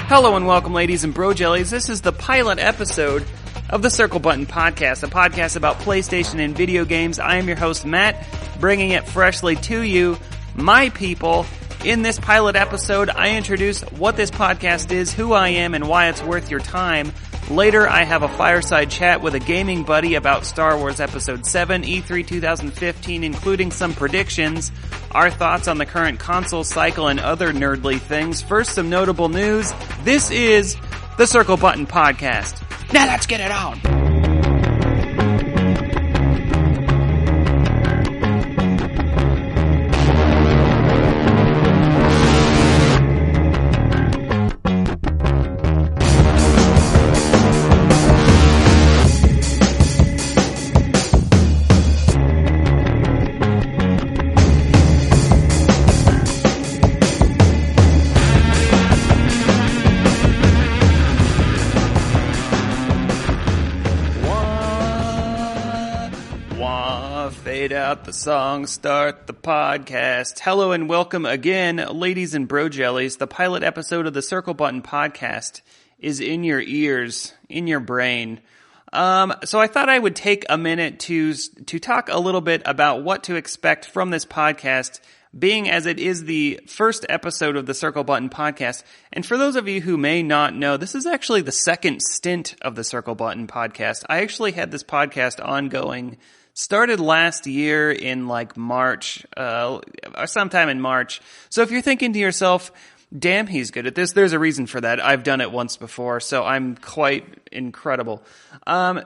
Hello and welcome, ladies and bro jellies. This is the pilot episode of the Circle Button Podcast, a podcast about PlayStation and video games. I am your host, Matt, bringing it freshly to you, my people. In this pilot episode, I introduce what this podcast is, who I am, and why it's worth your time. Later, I have a fireside chat with a gaming buddy about Star Wars Episode 7, E3 2015, including some predictions, our thoughts on the current console cycle, and other nerdly things. First, some notable news. This is the Circle Button Podcast. Now let's get it on! Fade out the song, start the podcast. Hello and welcome again, ladies and bro jellies. The pilot episode of the Circle Button Podcast is in your ears, in your brain. So I thought I would take a minute to talk a little bit about what to expect from this podcast, being as it is the first episode of the Circle Button Podcast. And for those of you who may not know, this is actually the second stint of the Circle Button Podcast. I actually had this podcast ongoing, started last year in like March, or sometime in March. So if you're thinking to yourself, damn, he's good at this, there's a reason for that. I've done it once before, so I'm quite incredible.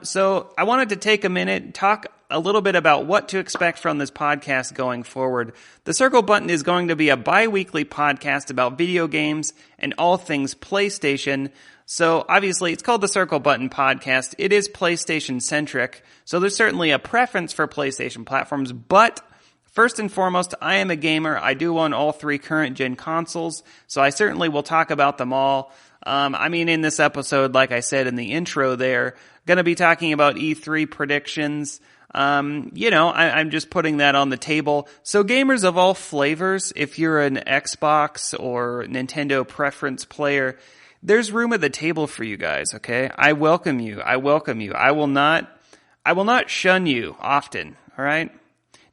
So I wanted to take a minute, talk a little bit about what to expect from this podcast going forward. The Circle Button is going to be a bi-weekly podcast about video games and all things PlayStation. So obviously it's called the Circle Button Podcast. It is PlayStation centric, so there's certainly a preference for PlayStation platforms, but first and foremost, I am a gamer. I do own all three current gen consoles, so I certainly will talk about them all. In this episode, like I said in the intro there, going to be talking about E3 predictions. I'm just putting that on the table. So gamers of all flavors, if you're an Xbox or Nintendo preference player, there's room at the table for you guys, okay? I welcome you. I will not shun you often, all right?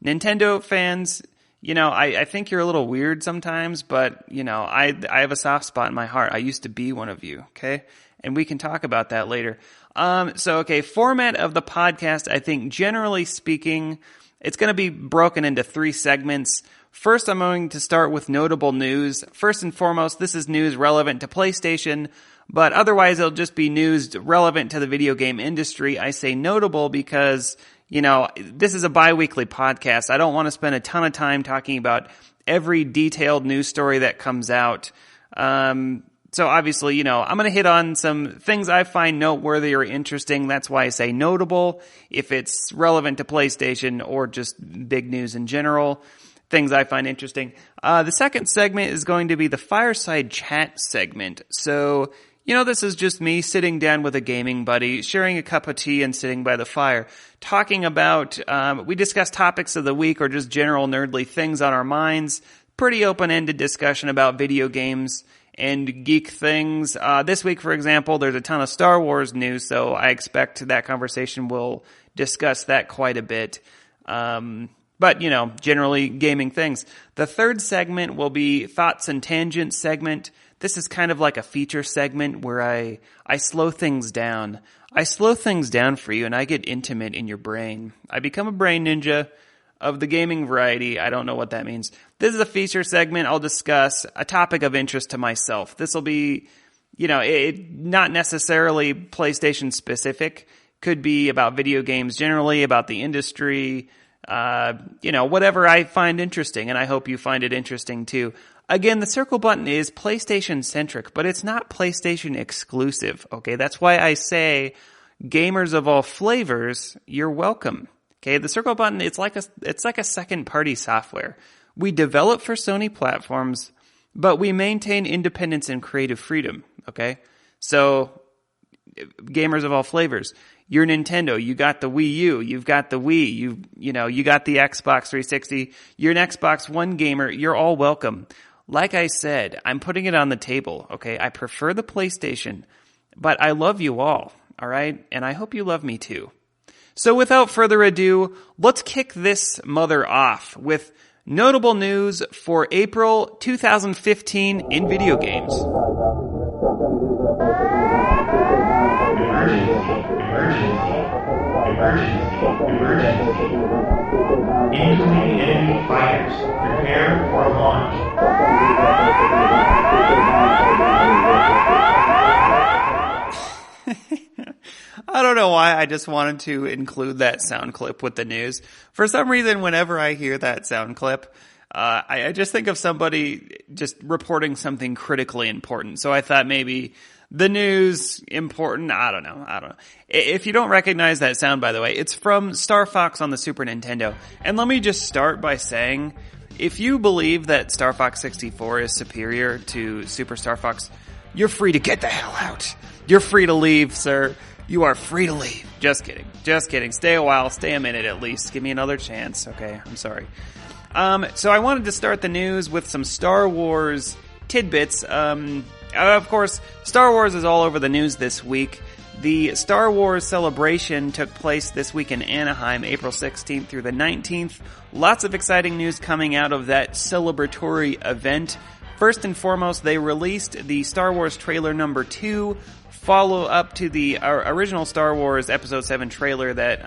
Nintendo fans, I think you're a little weird sometimes, but, I have a soft spot in my heart. I used to be one of you, okay? And we can talk about that later. Format of the podcast, I think generally speaking, it's going to be broken into three segments. First, I'm going to start with notable news. First and foremost, this is news relevant to PlayStation, but otherwise it'll just be news relevant to the video game industry. I say notable because, this is a bi-weekly podcast. I don't want to spend a ton of time talking about every detailed news story that comes out. So obviously, I'm going to hit on some things I find noteworthy or interesting. That's why I say notable. If it's relevant to PlayStation or just big news in general, things I find interesting. The second segment is going to be the fireside chat segment. So, this is just me sitting down with a gaming buddy, sharing a cup of tea and sitting by the fire, talking about, we discuss topics of the week or just general nerdly things on our minds. Pretty open-ended discussion about video games and geek things. This week, for example, there's a ton of Star Wars news, so I expect that conversation will discuss that quite a bit. But, generally gaming things. The third segment will be Thoughts and Tangents segment. This is kind of like a feature segment where I slow things down. I slow things down for you and I get intimate in your brain. I become a brain ninja of the gaming variety. I don't know what that means. This is a feature segment. I'll discuss a topic of interest to myself. This will be, not necessarily PlayStation specific. Could be about video games generally, about the industry, whatever I find interesting, and I hope you find it interesting too. Again, the Circle Button is PlayStation centric, but it's not PlayStation exclusive, okay? That's why I say gamers of all flavors, you're welcome. Okay, the Circle Button, it's like a second party software. We develop for Sony platforms, but we maintain independence and creative freedom, okay? So gamers of all flavors, you're Nintendo, you got the Wii U, you've got the Wii, you got the Xbox 360, you're an Xbox One gamer, you're all welcome. Like I said, I'm putting it on the table, okay? I prefer the PlayStation, but I love you all right? And I hope you love me too. So without further ado, let's kick this mother off with notable news for April 2015 in video games. Emergency. Incoming enemy fighters. Prepare for launch. I don't know why I just wanted to include that sound clip with the news. For some reason, whenever I hear that sound clip, I just think of somebody just reporting something critically important. So I thought maybe the news important. I don't know. If you don't recognize that sound, by the way, it's from Star Fox on the Super Nintendo. And let me just start by saying, if you believe that Star Fox 64 is superior to Super Star Fox, you're free to get the hell out. You're free to leave, sir. You are free to leave. Just kidding. Just kidding. Stay a while. Stay a minute at least. Give me another chance. Okay, I'm sorry. So I wanted to start the news with some Star Wars tidbits. Of course, Star Wars is all over the news this week. The Star Wars Celebration took place this week in Anaheim, April 16th through the 19th. Lots of exciting news coming out of that celebratory event. First and foremost, they released the Star Wars trailer number 2, follow up to the original Star Wars Episode 7 trailer that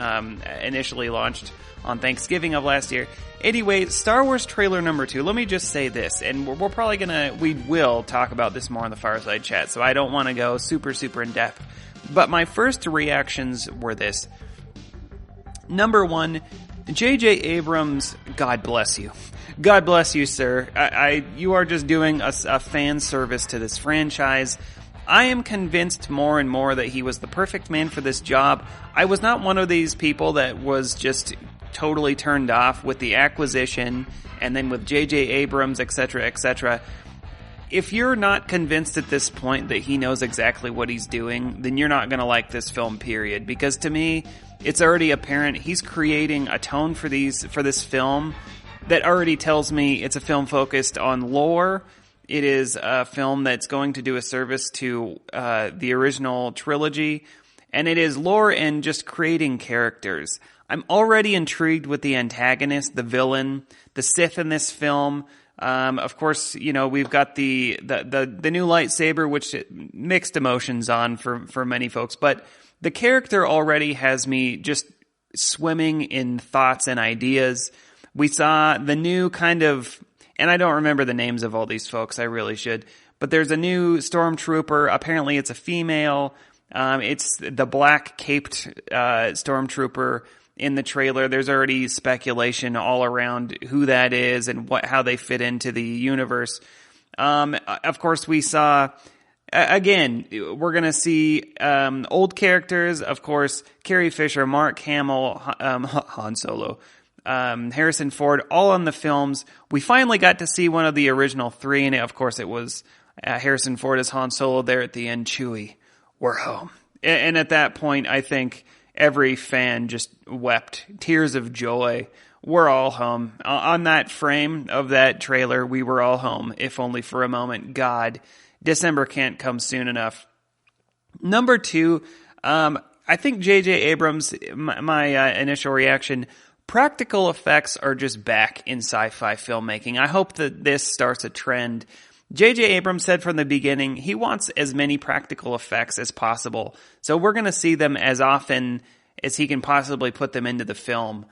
initially launched on Thanksgiving of last year. Anyway, Star Wars trailer number 2, let me just say this, and we will talk about this more in the Fireside Chat, so I don't want to go super in depth. But my first reactions were this. Number 1, J.J. Abrams, God bless you. God bless you, sir. You are just doing a fan service to this franchise. I am convinced more and more that he was the perfect man for this job. I was not one of these people that was just totally turned off with the acquisition and then with J.J. Abrams, etc., etc. If you're not convinced at this point that he knows exactly what he's doing, then you're not going to like this film, period. Because to me, it's already apparent he's creating a tone for this film that already tells me it's a film focused on lore. It is a film that's going to do a service to the original trilogy, and it is lore and just creating characters. I'm already intrigued with the antagonist, the villain, the Sith in this film. Of course, you know, we've got the new lightsaber, which mixed emotions on for many folks, but the character already has me just swimming in thoughts and ideas. We saw the new kind of, and I don't remember the names of all these folks, I really should, but there's a new stormtrooper. Apparently it's a female. It's the black caped stormtrooper in the trailer. There's already speculation all around who that is and how they fit into the universe. Of course, we saw, again, we're going to see old characters. Of course, Carrie Fisher, Mark Hamill, Han Solo, Harrison Ford, all on the films. We finally got to see one of the original 3, and of course it was Harrison Ford as Han Solo there at the end. Chewie, we're home. And at that point, I think every fan just wept. Tears of joy. We're all home. On that frame of that trailer, we were all home, if only for a moment. God, December can't come soon enough. Number 2, I think J.J. Abrams, my initial reaction, practical effects are just back in sci-fi filmmaking. I hope that this starts a trend. J.J. Abrams said from the beginning he wants as many practical effects as possible. So we're going to see them as often as he can possibly put them into the film.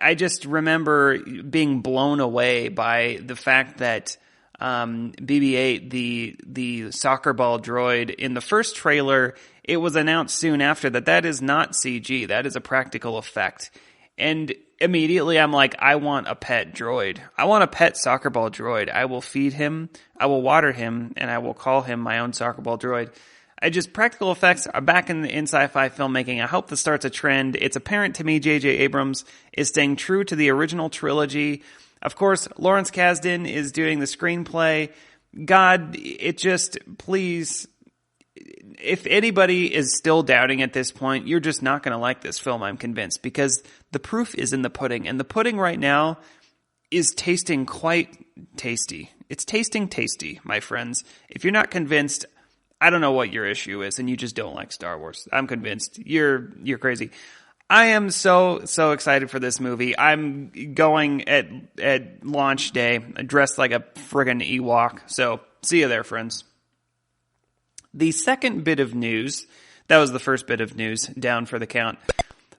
I just remember being blown away by the fact that BB-8, the soccer ball droid, in the first trailer, it was announced soon after that is not CG. That is a practical effect. And immediately I'm like, I want a pet droid. I want a pet soccer ball droid. I will feed him, I will water him, and I will call him my own soccer ball droid. Practical effects are back in sci-fi filmmaking. I hope this starts a trend. It's apparent to me J.J. Abrams is staying true to the original trilogy. Of course, Lawrence Kasdan is doing the screenplay. God, please, if anybody is still doubting at this point, you're just not going to like this film, I'm convinced, because the proof is in the pudding. And the pudding right now is tasting quite tasty. It's tasting tasty, my friends. If you're not convinced, I don't know what your issue is, and you just don't like Star Wars. I'm convinced. You're crazy. I am so excited for this movie. I'm going at launch day dressed like a friggin' Ewok. So see you there, friends. The second bit of news, that was the first bit of news, down for the count.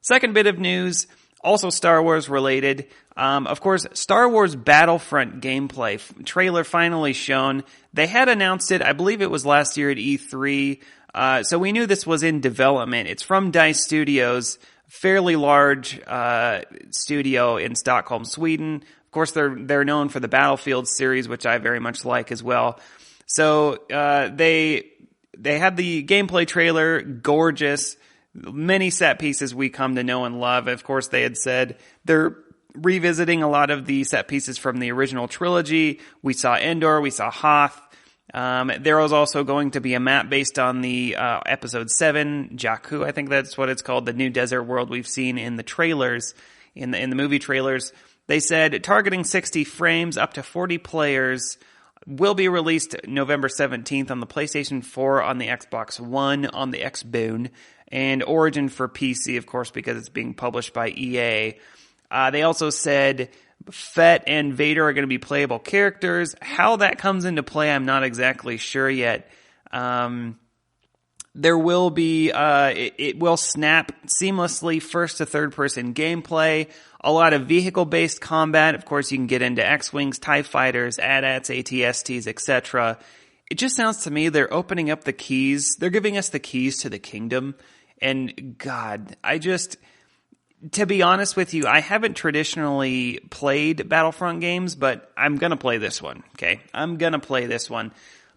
Second bit of news, also Star Wars related. Of course, Star Wars Battlefront gameplay trailer finally shown. They had announced it, I believe it was last year at E3. So we knew this was in development. It's from DICE Studios, fairly large studio in Stockholm, Sweden. Of course, they're known for the Battlefield series, which I very much like as well. So they had the gameplay trailer, gorgeous, many set pieces we come to know and love. Of course, they had said they're revisiting a lot of the set pieces from the original trilogy. We saw Endor, we saw Hoth. There was also going to be a map based on the episode 7, Jakku, I think that's what it's called, the new desert world we've seen in the trailers, in the movie trailers. They said targeting 60 frames, up to 40 players, will be released November 17th on the PlayStation 4, on the Xbox One, on the Xbone, and Origin for PC, of course, because it's being published by EA. They also said Fett and Vader are going to be playable characters. How that comes into play, I'm not exactly sure yet. There will be, it will snap seamlessly first to third person gameplay, a lot of vehicle based combat. Of course, you can get into X-Wings, TIE Fighters, AT-ATs, AT-STs, etc. It just sounds to me they're opening up the keys. They're giving us the keys to the kingdom. And God, to be honest with you, I haven't traditionally played Battlefront games, but I'm going to play this one, okay? I'm going to play this one.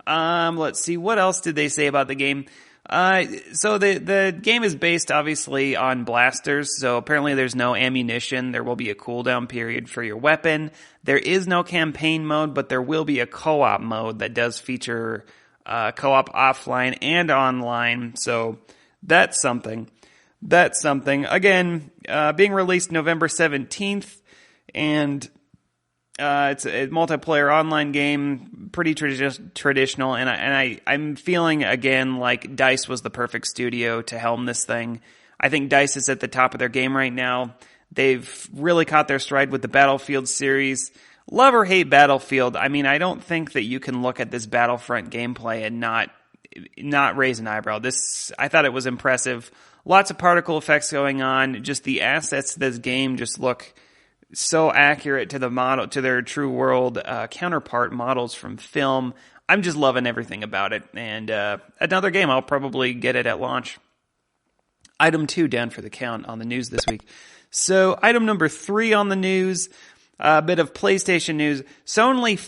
Let's see, what else did they say about the game? So the game is based, obviously, on blasters, so apparently there's no ammunition. There will be a cooldown period for your weapon. There is no campaign mode, but there will be a co-op mode that does feature co-op offline and online, so that's something. That's something. Again, being released November 17th, and it's a multiplayer online game, pretty traditional, and I'm feeling, again, like DICE was the perfect studio to helm this thing. I think DICE is at the top of their game right now. They've really caught their stride with the Battlefield series. Love or hate Battlefield, I mean, I don't think that you can look at this Battlefront gameplay and not raise an eyebrow. I thought it was impressive. Lots of particle effects going on. Just the assets of this game just look so accurate to their true world counterpart models from film. I'm just loving everything about it. And another game, I'll probably get it at launch. Item 2 down for the count on the news this week. So item number 3 on the news, a bit of PlayStation news. Sony?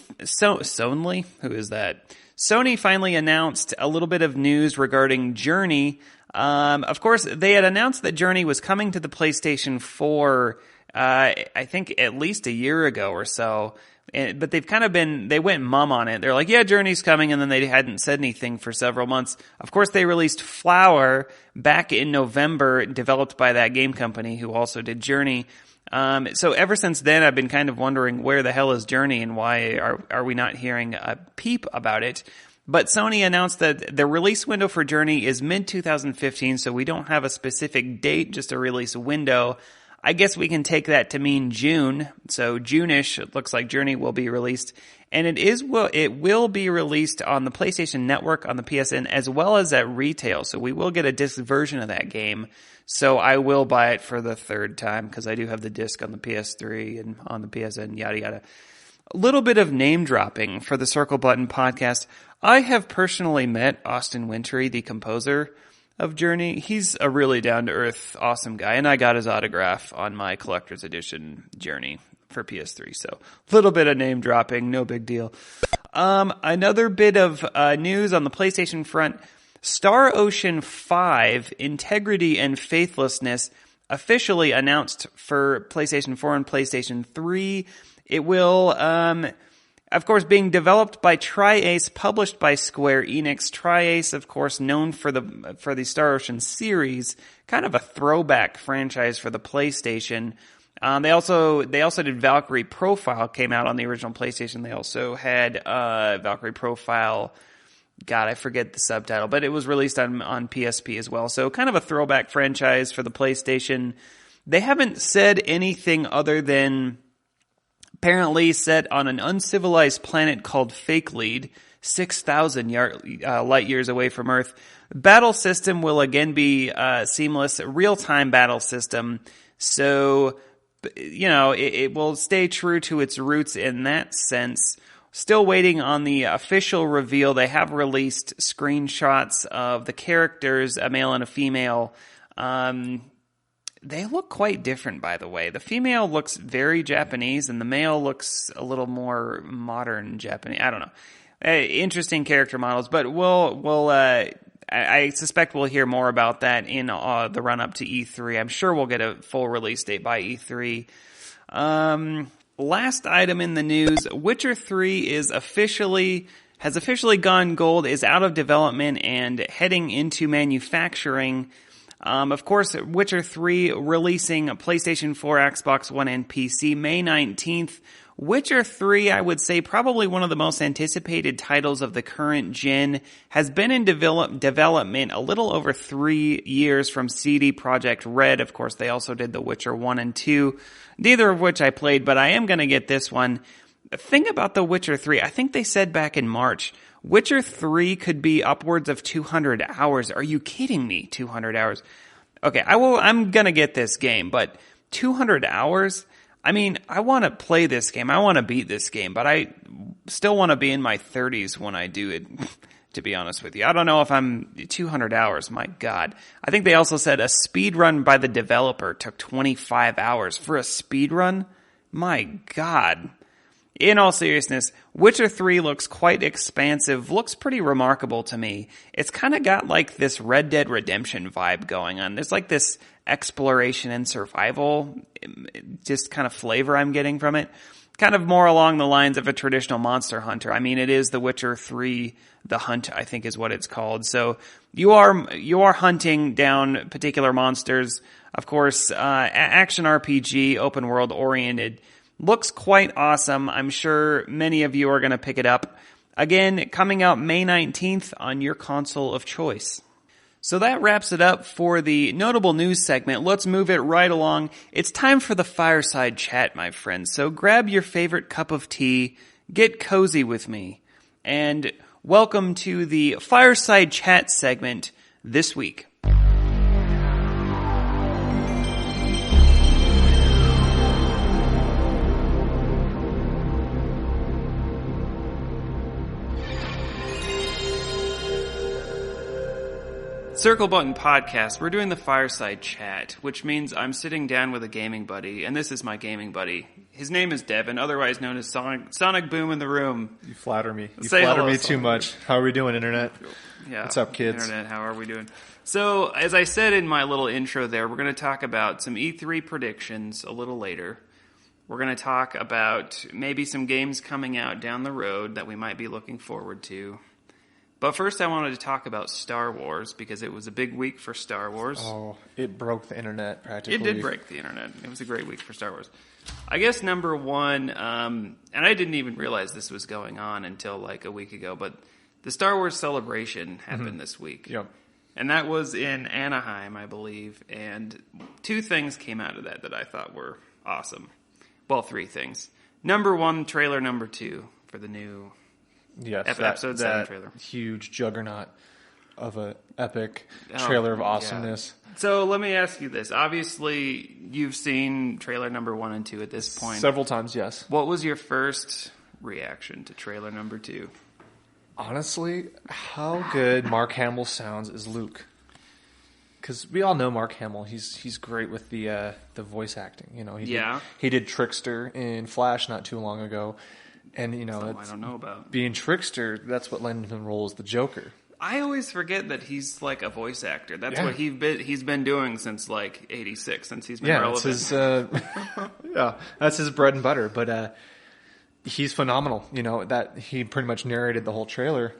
Who is that? Sony finally announced a little bit of news regarding Journey. Of course, they had announced that Journey was coming to the PlayStation 4, I think at least a year ago or so. But they went mum on it. They're like, yeah, Journey's coming, and then they hadn't said anything for several months. Of course, they released Flower back in November, developed by that game company who also did Journey. So ever since then, I've been kind of wondering where the hell is Journey and why are we not hearing a peep about it? But Sony announced that the release window for Journey is mid-2015, so we don't have a specific date, just a release window. I guess we can take that to mean June. So June-ish, it looks like Journey will be released. And it will be released on the PlayStation Network, on the PSN, as well as at retail. So we will get a disc version of that game. So I will buy it for the third time, because I do have the disc on the PS3 and on the PSN, yada yada. A little bit of name dropping for the Circle Button podcast. I have personally met Austin Wintory, the composer of Journey. He's a really down-to-earth, awesome guy, and I got his autograph on my collector's edition Journey for PS3. So a little bit of name dropping, no big deal. Another bit of news on the PlayStation front. Star Ocean 5, Integrity and Faithlessness, officially announced for PlayStation 4 and PlayStation 3. It will, of course, being developed by Tri-Ace, published by Square Enix. Tri-Ace, of course, known for the Star Ocean series, kind of a throwback franchise for the PlayStation. They also did Valkyrie Profile, came out on the original PlayStation. They also had Valkyrie Profile. God, I forget the subtitle, but it was released on PSP as well. So kind of a throwback franchise for the PlayStation. They haven't said anything other than apparently set on an uncivilized planet called Fake Lead, 6,000 light years away from Earth. Battle system will again be seamless, real-time battle system. So, it will stay true to its roots in that sense. Still waiting on the official reveal. They have released screenshots of the characters, a male and a female. They look quite different, by the way. The female looks very Japanese, and the male looks a little more modern Japanese. I don't know. Interesting character models, but I suspect we'll hear more about that in the run-up to E3. I'm sure we'll get a full release date by E3. Last item in the news, Witcher 3 has officially gone gold, is out of development and heading into manufacturing. Of course, Witcher 3 releasing PlayStation 4, Xbox One, and PC May 19th. Witcher 3, I would say probably one of the most anticipated titles of the current gen, has been in development a little over 3 years from CD Projekt Red. Of course, they also did The Witcher 1 and 2, neither of which I played, but I am going to get this one. The thing about The Witcher 3, I think they said back in March, Witcher 3 could be upwards of 200 hours. Are you kidding me? 200 hours. Okay, I'm going to get this game, but 200 hours? I mean, I want to play this game. I want to beat this game, but I still want to be in my 30s when I do it, to be honest with you. I don't know if I'm 200 hours. My God. I think they also said a speed run by the developer took 25 hours. For a speed run? My God. In all seriousness, Witcher 3 looks quite expansive, looks pretty remarkable to me. It's kind of got like this Red Dead Redemption vibe going on. There's like this exploration and survival, just kind of flavor I'm getting from it. Kind of more along the lines of a traditional Monster Hunter. I mean, it is The Witcher 3, The Hunt, I think is what it's called. So you are hunting down particular monsters. Of course, action RPG, open world oriented. Looks quite awesome. I'm sure many of you are going to pick it up. Again, coming out May 19th on your console of choice. So that wraps it up for the notable news segment. Let's move it right along. It's time for the fireside chat, my friends. So grab your favorite cup of tea, get cozy with me, and welcome to the fireside chat segment this week. Circle Button Podcast, we're doing the fireside chat, which means I'm sitting down with a gaming buddy, and this is my gaming buddy. His name is Devin, otherwise known as Sonic Boom in the Room. You flatter me. You Say flatter hello, me too much. How are we doing, Internet? Yeah. What's up, kids? Internet, how are we doing? So, as I said in my little intro there, we're going to talk about some E3 predictions a little later. We're going to talk about maybe some games coming out down the road that we might be looking forward to. But first I wanted to talk about Star Wars, because it was a big week for Star Wars. Oh, it broke the internet practically. It did break the internet. It was a great week for Star Wars. I guess number one, and I didn't even realize this was going on until like a week ago, but the Star Wars Celebration happened this week. Yep. And that was in Anaheim, I believe, and two things came out of that I thought were awesome. Well, three things. Number one, trailer number 2 for the new... Yes, episode 7 that trailer. Huge juggernaut of an epic trailer of awesomeness. Yeah. So let me ask you this. Obviously, you've seen trailer number 1 and 2 at this point. Several times, yes. What was your first reaction to trailer number 2? Honestly, how good Mark Hamill sounds as Luke. Because we all know Mark Hamill. He's great with the voice acting. You know, he did Trickster in Flash not too long ago. And, you know, I don't know about. Being Trickster, that's what landed him role as the Joker. I always forget that he's like a voice actor. That's what he's been doing since like '86, since he's been relevant. That's his bread and butter. But he's phenomenal. You know, that he pretty much narrated the whole trailer.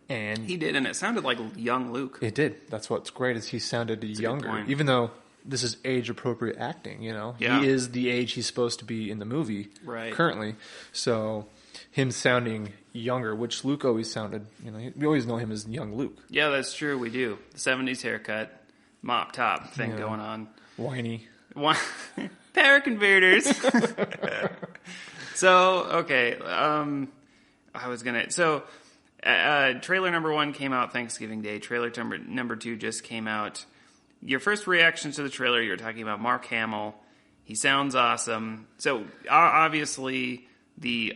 And he did, and it sounded like young Luke. It did. That's what's great is he sounded younger. Even though this is age-appropriate acting, you know? Yeah. He is the age he's supposed to be in the movie currently. So him sounding younger, which Luke always sounded, you know, we always know him as young Luke. Yeah, that's true. We do. The 70s haircut, mop top thing going on. Whiny. Power converters. So, okay. Trailer number 1 came out Thanksgiving Day. Trailer number 2 just came out. Your first reactions to the trailer, you were talking about Mark Hamill. He sounds awesome. So, obviously, the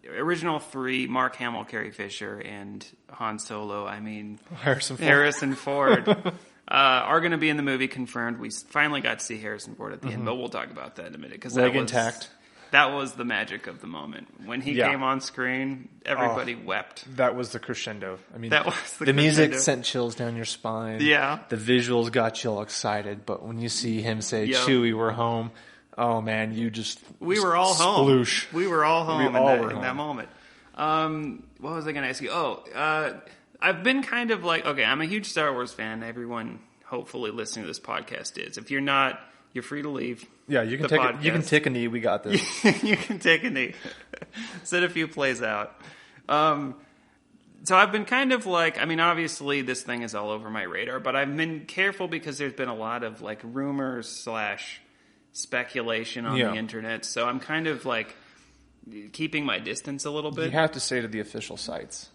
original 3, Mark Hamill, Carrie Fisher, and Han Solo, Harrison Ford, are going to be in the movie, confirmed. We finally got to see Harrison Ford at the end, but we'll talk about that in a minute. Leg intact. That was the magic of the moment. When he came on screen, everybody wept. That was the crescendo. I mean, that was the music sent chills down your spine. Yeah. The visuals got you all excited. But when you see him say, Chewie, we're home, oh, man, you just... We were all sploosh. Home. We were all home in that moment. What was I going to ask you? I've been kind of like... Okay, I'm a huge Star Wars fan. Everyone, hopefully, listening to this podcast is. If you're not... You're free to leave. Yeah, you can take a knee. We got this. You can take a knee. Sit a few plays out. So I've been kind of like, obviously this thing is all over my radar, but I've been careful because there's been a lot of like rumors / speculation on the internet. So I'm kind of like keeping my distance a little bit. You have to stay to the official sites.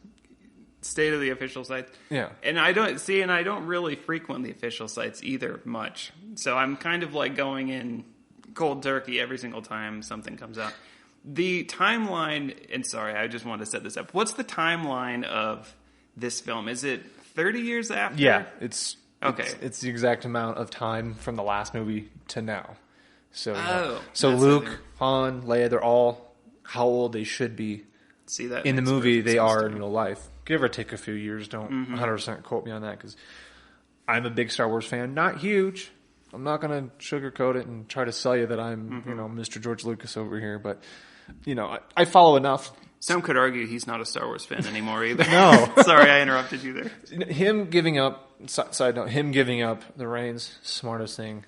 Stay to the official sites. Yeah. And I don't really frequent the official sites either much. So I'm kind of like going in cold turkey every single time something comes out. The timeline, and sorry, I just wanted to set this up. What's the timeline of this film? Is it 30 years after? Yeah, it's the exact amount of time from the last movie to now. So, Luke, Han, Leia, they're all how old they should be. See that in the movie they are in real life. Give or take a few years. Don't 100% quote me on that because I'm a big Star Wars fan. Not huge. I'm not going to sugarcoat it and try to sell you that I'm, Mr. George Lucas over here. But, I follow enough. Some could argue he's not a Star Wars fan anymore either. No. Sorry, I interrupted you there. Him giving up, side note, him giving up the reins, smartest thing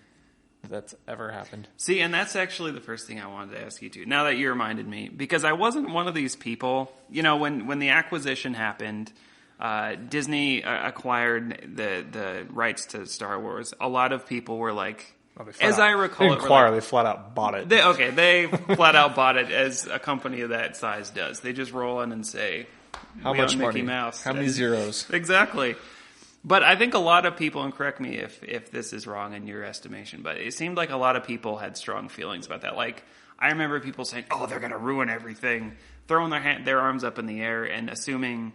that's ever happened. See, and that's actually the first thing I wanted to ask you too. Now that you reminded me, because I wasn't one of these people. When the acquisition happened, Disney acquired the rights to Star Wars. A lot of people were like, I recall, they flat out bought it. They flat out bought it, as a company of that size does. They just roll in and say, "How much money? Mickey Mouse? How many zeros?" Exactly. But I think a lot of people, and correct me if this is wrong in your estimation, but it seemed like a lot of people had strong feelings about that. Like, I remember people saying, "Oh, they're going to ruin everything," throwing their arms up in the air and assuming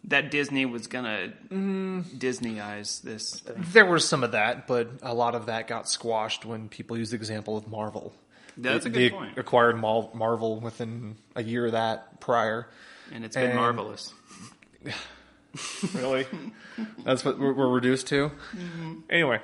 that Disney was going to Disneyize this thing. There was some of that, but a lot of that got squashed when people used the example of Marvel. That's a good point. They acquired Marvel within a year of that prior. And it's been marvelous. Really? That's what we're reduced to? Mm-hmm. Anyway.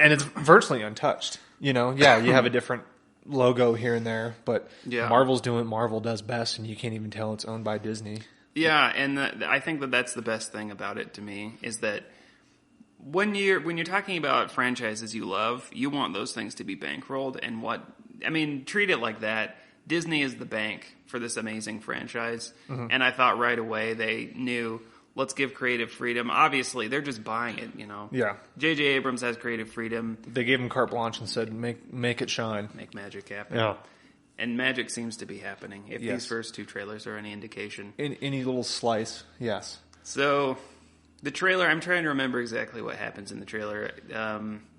And it's virtually untouched. You have a different logo here and there, but Marvel's doing what Marvel does best, and you can't even tell it's owned by Disney. Yeah, and I think that's the best thing about it to me, is that when you're talking about franchises you love, you want those things to be bankrolled, and treat it like that. Disney is the bank for this amazing franchise, and I thought right away they knew, let's give creative freedom. Obviously, they're just buying it, Yeah. J.J. Abrams has creative freedom. They gave him carte blanche and said, make it shine. Make magic happen. Yeah. And magic seems to be happening, if these first 2 trailers are any indication. In any little slice, yes. So, the trailer, I'm trying to remember exactly what happens in the trailer.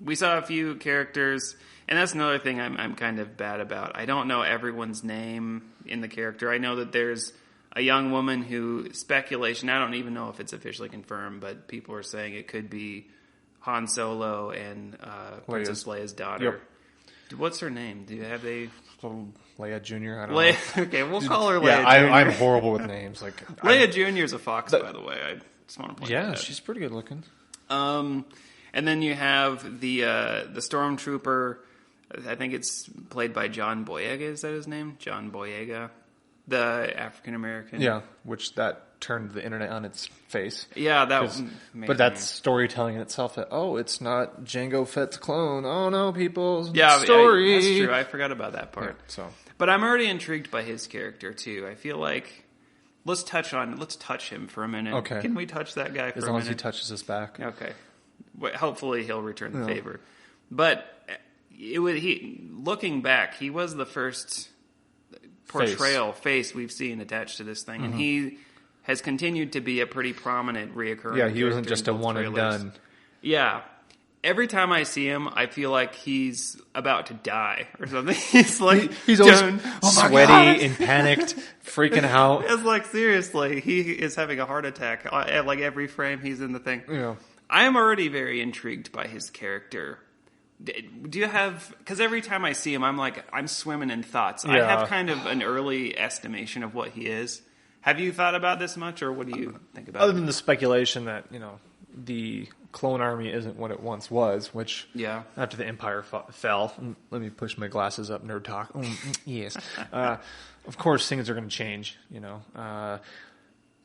We saw a few characters, and that's another thing I'm kind of bad about. I don't know everyone's name in the character. I know that there's a young woman who, speculation, I don't even know if it's officially confirmed, but people are saying it could be Han Solo and Princess Leia's daughter. Yep. What's her name? Do you have Leia Jr.? I don't know. Okay, we'll call her Leia Jr. I'm horrible with names. Leia Jr. is a fox, by the way. I just want to point that out. Yeah, she's pretty good looking. And then you have the stormtrooper. I think it's played by John Boyega. Is that his name? John Boyega, the African American. Yeah, which that turned the internet on its face. Yeah, but that's storytelling in itself. That it's not Jango Fett's clone. Oh no, people. Yeah, story. That's true. I forgot about that part. Yeah, but I'm already intrigued by his character too. I feel like let's touch him for a minute. Okay. Can we touch that guy for a minute? As long as he touches us back. Okay. Hopefully he'll return the favor. But looking back, he was the first portrayal face we've seen attached to this thing, and he has continued to be a pretty prominent reoccurring. Yeah, he wasn't just a one and done. Yeah. Every time I see him, I feel like he's about to die or something. He's like he's always sweaty and panicked, freaking out. It's like, seriously, he is having a heart attack at like every frame he's in the thing. Yeah. I am already very intrigued by his character. Do you have, because every time I see him, I'm swimming in thoughts. Yeah. I have kind of an early estimation of what he is. Have you thought about this much, or what do you think about it? Other than the speculation that, the clone army isn't what it once was, which after the Empire fell, let me push my glasses up, nerd talk. Yes. Of course, things are going to change,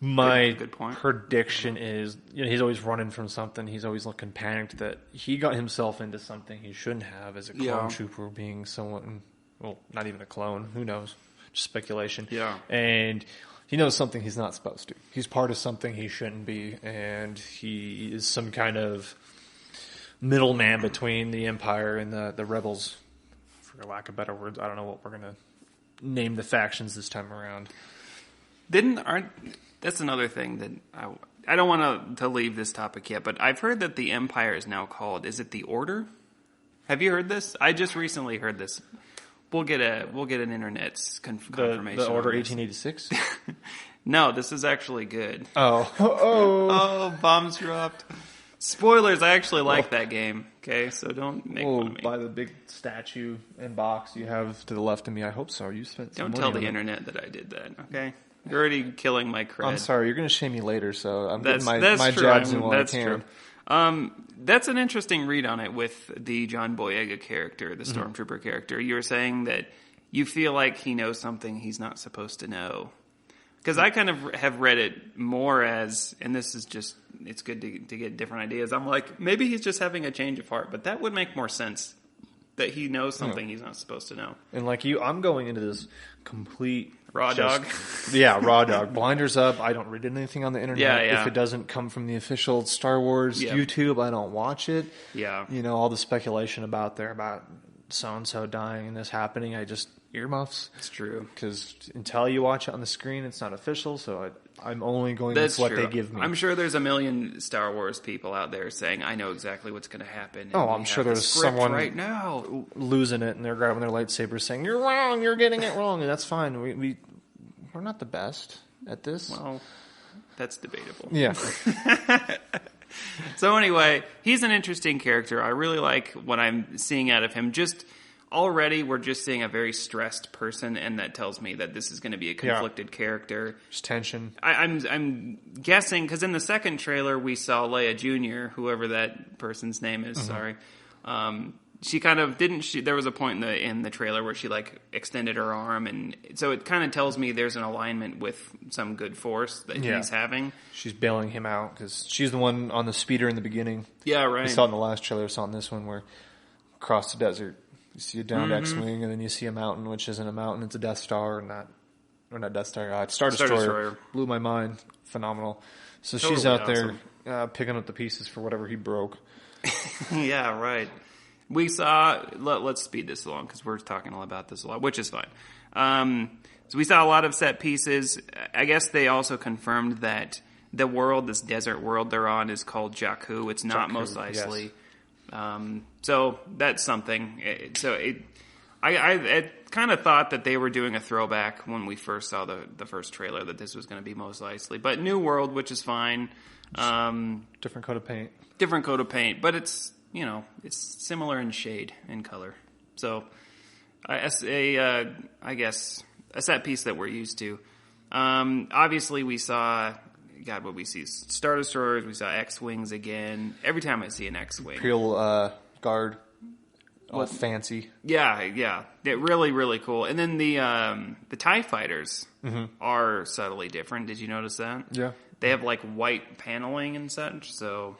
My good point. prediction is, he's always running from something. He's always looking panicked that he got himself into something he shouldn't have as a clone trooper, being someone, well, not even a clone. Who knows? Just speculation. Yeah. And he knows something he's not supposed to. He's part of something he shouldn't be, and he is some kind of middleman between the Empire and the rebels. For lack of better words, I don't know what we're going to name the factions this time around. That's another thing that I don't want to leave this topic yet, but I've heard that the Empire is now called, is it the Order? Have you heard this? I just recently heard this. We'll get an internet confirmation. The Order 1886? No, this is actually good. Oh, bombs dropped. Spoilers, I actually like that game. Okay, so don't make fun of me. By the big statue and box you have to the left of me, I hope so. You spent some Don't tell the internet that I did that, okay? You're already killing my cred. I'm sorry, you're going to shame me later, so I'm getting my true. jabs in while I can. True. That's an interesting read on it with the John Boyega character, the Stormtrooper character. You were saying that you feel like he knows something he's not supposed to know. Because I kind of have read it more as, and this is just, it's good to get different ideas. I'm like, maybe he's just having a change of heart, but that would make more sense. That he knows something he's not supposed to know. And like you, I'm going into this complete... Raw dog? Yeah, raw dog. Blinders up. I don't read anything on the internet. Yeah. If it doesn't come from the official Star Wars YouTube, I don't watch it. Yeah. All the speculation about so-and-so dying and this happening, I just earmuffs. It's true. Because until you watch it on the screen, it's not official, so I'm only going with what they give me. I'm sure there's a million Star Wars people out there saying, I know exactly what's going to happen. Oh, I'm sure there's someone right now losing it, and they're grabbing their lightsabers saying, you're wrong, you're getting it wrong, and that's fine. We're not the best at this. Well, that's debatable. Yeah. So anyway, he's an interesting character. I really like what I'm seeing out of him. Just already, we're just seeing a very stressed person, and that tells me that this is going to be a conflicted character. Just tension. I'm guessing, because in the second trailer, we saw Leia Jr., whoever that person's name is, sorry. She kind of there was a point in the trailer where she extended her arm, and so it kind of tells me there's an alignment with some good force that he's having. She's bailing him out because she's the one on the speeder in the beginning. Yeah, right. We saw it in the last trailer, saw it in this one where across the desert you see a downed X-Wing, and then you see a mountain, which isn't a mountain, it's a Death Star, or not Death Star, Star Destroyer. Blew my mind. Phenomenal. So totally she's out there picking up the pieces for whatever he broke. Yeah, right. We saw, let's speed this along because we're talking about this a lot, which is fine. So we saw a lot of set pieces. I guess they also confirmed that the world, this desert world they're on, is called Jakku. It's not Mos Eisley. Yes. So that's something. I kind of thought that they were doing a throwback when we first saw the first trailer that this was going to be Mos Eisley. But new world, which is fine. Different coat of paint. Different coat of paint, but it's it's similar in shade and color. So, I guess a set piece that we're used to. Obviously, we saw, what we see? Star Destroyers, we saw X-Wings again. Every time I see an X-Wing. Imperial Guard. all fancy. Yeah. They're really, really cool. And then the TIE fighters are subtly different. Did you notice that? Yeah. They have like white paneling and such, so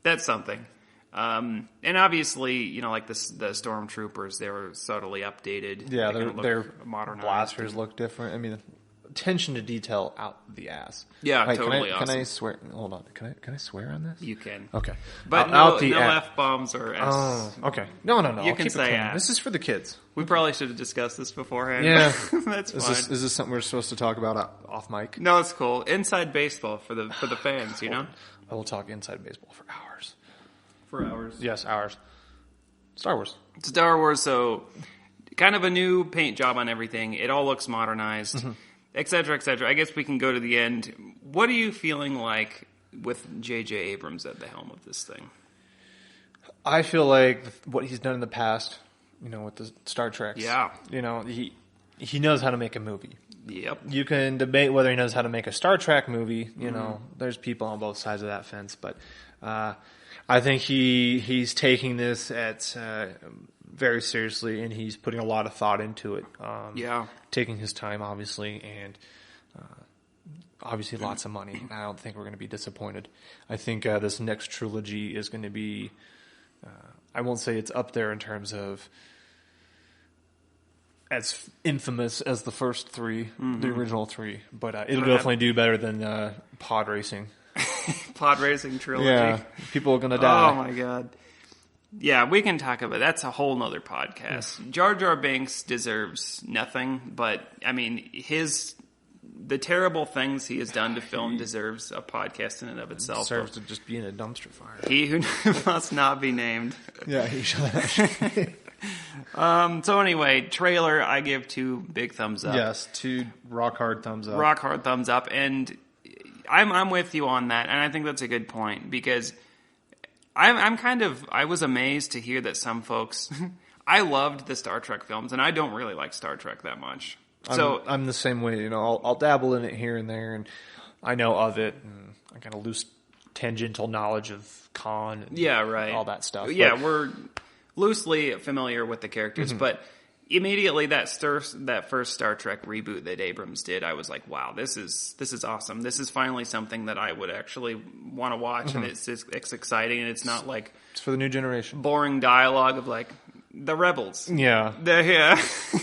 that's something. And obviously, like the stormtroopers, they were subtly updated. Yeah, their modernized. Blasters look different. I mean, attention to detail out the ass. Yeah, Wait, totally. Can I swear? Hold on. Can I swear on this? You can. Okay, but no F-bombs or S. Oh, okay. No. You can say ass. This is for the kids. We probably should have discussed this beforehand. Yeah, that's fine. Is this something we're supposed to talk about off mic? No, it's cool. Inside baseball for the fans, I will talk inside baseball for hours. For hours. Yes, hours. Star Wars. So kind of a new paint job on everything. It all looks modernized, et cetera, et cetera. I guess we can go to the end. What are you feeling like with J.J. Abrams at the helm of this thing? I feel like what he's done in the past, with the Star Treks. Yeah. He knows how to make a movie. Yep. You can debate whether he knows how to make a Star Trek movie. There's people on both sides of that fence, but I think he's taking this at very seriously, and he's putting a lot of thought into it. Taking his time, obviously, and obviously lots of money. I don't think we're going to be disappointed. I think this next trilogy is going to be, I won't say it's up there in terms of as infamous as the first three, the original three, but it'll definitely do better than pod racing. Pod racing trilogy. Yeah, people are going to die. Oh my god. Yeah, we can talk about that's a whole nother podcast. Yeah. Jar Jar Binks deserves nothing, but I mean the terrible things he has done to film deserves a podcast in and of itself. Deserves to just be in a dumpster fire. He who must not be named. Yeah, he should. So anyway, trailer I give 2 big thumbs up. Yes, 2 rock hard thumbs up. Rock hard thumbs up, and I'm with you on that, and I think that's a good point because I was amazed to hear that some folks. I loved the Star Trek films, and I don't really like Star Trek that much. So I'm the same way. I'll dabble in it here and there, and I know of it, and I got a loose tangential knowledge of Khan. And all that stuff. Yeah, we're loosely familiar with the characters, but immediately that first Star Trek reboot that Abrams did, I was like, wow, this is awesome. This is finally something that I would actually want to watch, and it's exciting, and it's not like it's for the new generation. Boring dialogue of like the rebels. Yeah,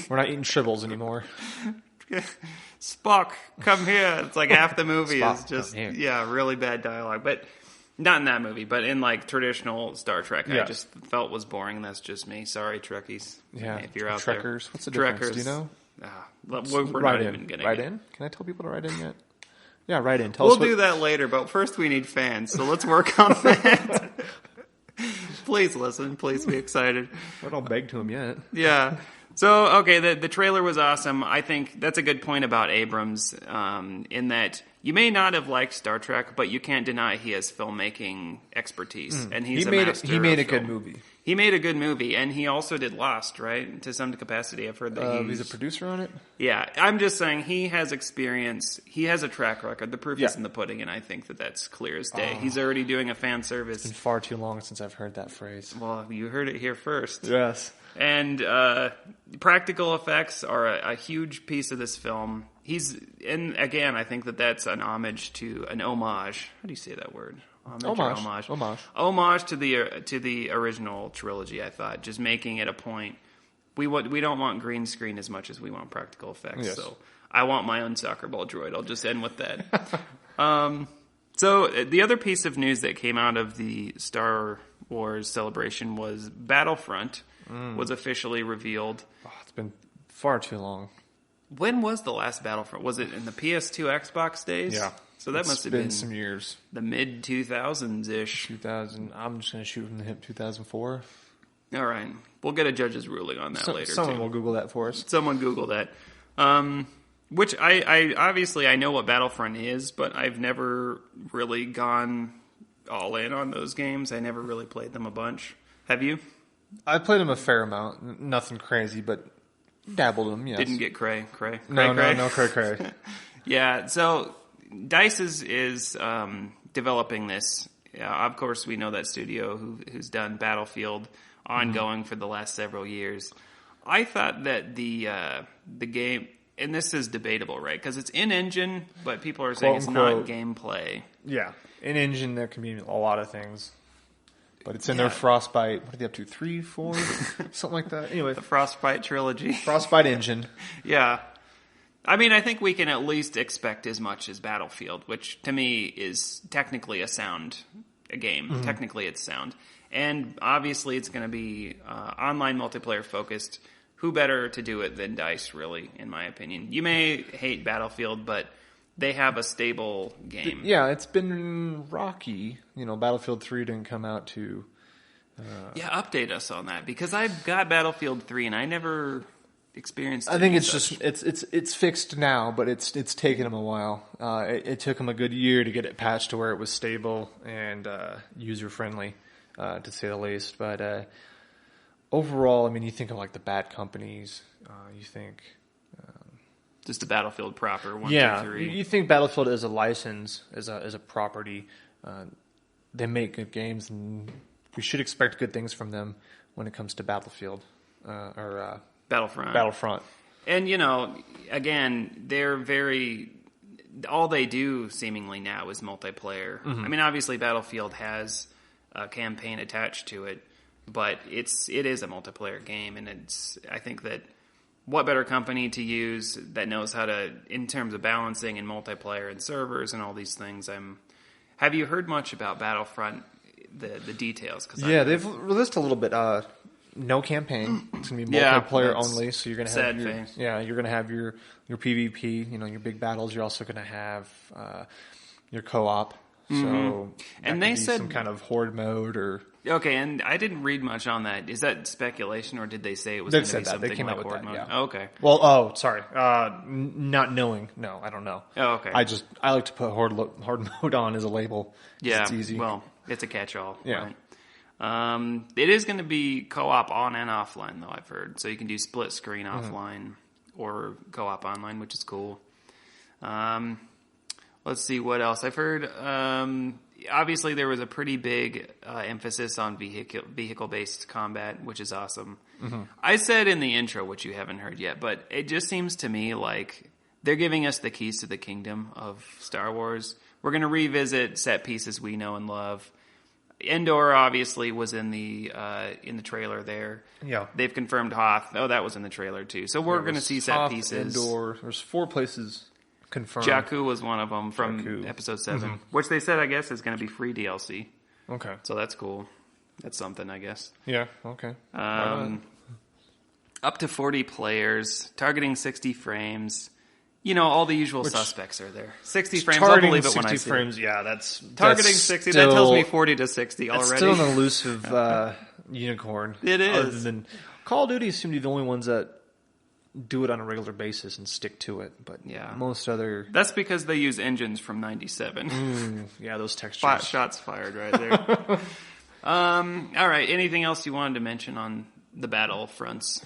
we're not eating shribbles anymore. Spock, come here. It's like half the movie Spock, is just really bad dialogue, but. Not in that movie, but in like traditional Star Trek, I just felt was boring. That's just me. Sorry, Trekkies. Yeah, if you're out Trekkers. there. What's the difference? Do you know? We're not even going to write in. Can I tell people to write in yet? Yeah, write in. We'll do that later, but first we need fans, so let's work on that. Please listen. Please be excited. I don't beg to them yet. Yeah. So, okay, the trailer was awesome. I think that's a good point about Abrams, in that you may not have liked Star Trek, but you can't deny he has filmmaking expertise, and he's a master. He made a good movie. He made a good movie, and he also did Lost, right? To some capacity, I've heard that he's a producer on it. Yeah, I'm just saying he has experience. He has a track record. The proof is in the pudding, and I think that's clear as day. He's already doing a fan service. It's been far too long since I've heard that phrase. Well, you heard it here first. Yes. And practical effects are a huge piece of this film. And again, I think that's an homage to an homage. How do you say that word? Homage to the original trilogy. I thought just making it a point. We don't want green screen as much as we want practical effects. Yes. So I want my own soccer ball droid. I'll just end with that. So the other piece of news that came out of the Star Wars celebration was Battlefront was officially revealed. Oh, it's been far too long. When was the last Battlefront? Was it in the PS2 Xbox days? Yeah. So that must have been some years. The mid 2000s-ish. 2000. I'm just going to shoot from the hip. 2004. All right. We'll get a judge's ruling on that later. Someone will Google that for us. Someone Google that. Which I obviously I know what Battlefront is, but I've never really gone all in on those games. I never really played them a bunch. Have you? I played them a fair amount. Nothing crazy, but dabbled in them, yes. Didn't get cray. No cray. Yeah, so DICE is developing this. Of course, we know that studio who's done Battlefield ongoing for the last several years. I thought that the game, and this is debatable, right? Because it's in-engine, but people are saying it's not gameplay. Yeah. In-engine, there can be a lot of things. But it's in their Frostbite. What are they up to? 3, 4? Something like that. Anyway. The Frostbite trilogy. Frostbite engine. Yeah. I mean, I think we can at least expect as much as Battlefield, which to me is technically a game. Mm-hmm. Technically it's sound. And obviously it's going to be online multiplayer focused. Who better to do it than DICE, really, in my opinion? You may hate Battlefield, but they have a stable game. Yeah, it's been rocky. Battlefield 3 didn't come out to... update us on that, because I've got Battlefield 3 and I never experienced it. I think it's fixed now, but it's taken them a while. It took them a good year to get it patched to where it was stable and user-friendly, to say the least. But overall, I mean, you think of like the bad companies, you think... just the Battlefield proper, 1, 2, 3. You think Battlefield as a license, as a property, they make good games, and we should expect good things from them when it comes to Battlefield or Battlefront. And again, they're all they do seemingly now is multiplayer. Mm-hmm. I mean, obviously Battlefield has a campaign attached to it, but it is a multiplayer game, and I think that. What better company to use that knows how to, in terms of balancing and multiplayer and servers and all these things? Have you heard much about Battlefront, the details? They've released a little bit. No campaign. It's going to be multiplayer only. So you're going to have you're going to have your PvP. Your big battles. You're also going to have your co-op. So and they said some kind of horde mode or. Okay, and I didn't read much on that. Is that speculation, or did they say it was going to be something they came like out with horde that, mode? yeah. Oh, okay. Well, sorry. Not knowing. No, I don't know. Oh, okay. I like to put horde mode on as a label. Yeah, it's easy. Well, it's a catch-all. Yeah. Right? It is going to be co-op on and offline, though, I've heard. So you can do split screen offline or co-op online, which is cool. Let's see what else. I've heard... obviously, there was a pretty big emphasis on vehicle-based combat, which is awesome. Mm-hmm. I said in the intro, which you haven't heard yet, but it just seems to me like they're giving us the keys to the kingdom of Star Wars. We're going to revisit set pieces we know and love. Endor obviously was in the trailer there. Yeah, they've confirmed Hoth. Oh, that was in the trailer too. So we're going to see set pieces. Endor. There's 4 places. Confirmed. Jakku was one of them from Episode 7, which they said, I guess, is going to be free DLC. Okay. So that's cool. That's something, I guess. Yeah, okay. Up to 40 players, targeting 60 frames. All the usual suspects are there. 60 frames, I'll believe it when I see 60 frames, yeah, that's... Targeting 60, that tells me 40 to 60 already. It's still an elusive unicorn. It is. Other than Call of Duty seem to be the only ones that do it on a regular basis and stick to it, but most other... That's because they use engines from 97. Yeah, those textures. Shots fired right there. All right, anything else you wanted to mention on the battle fronts?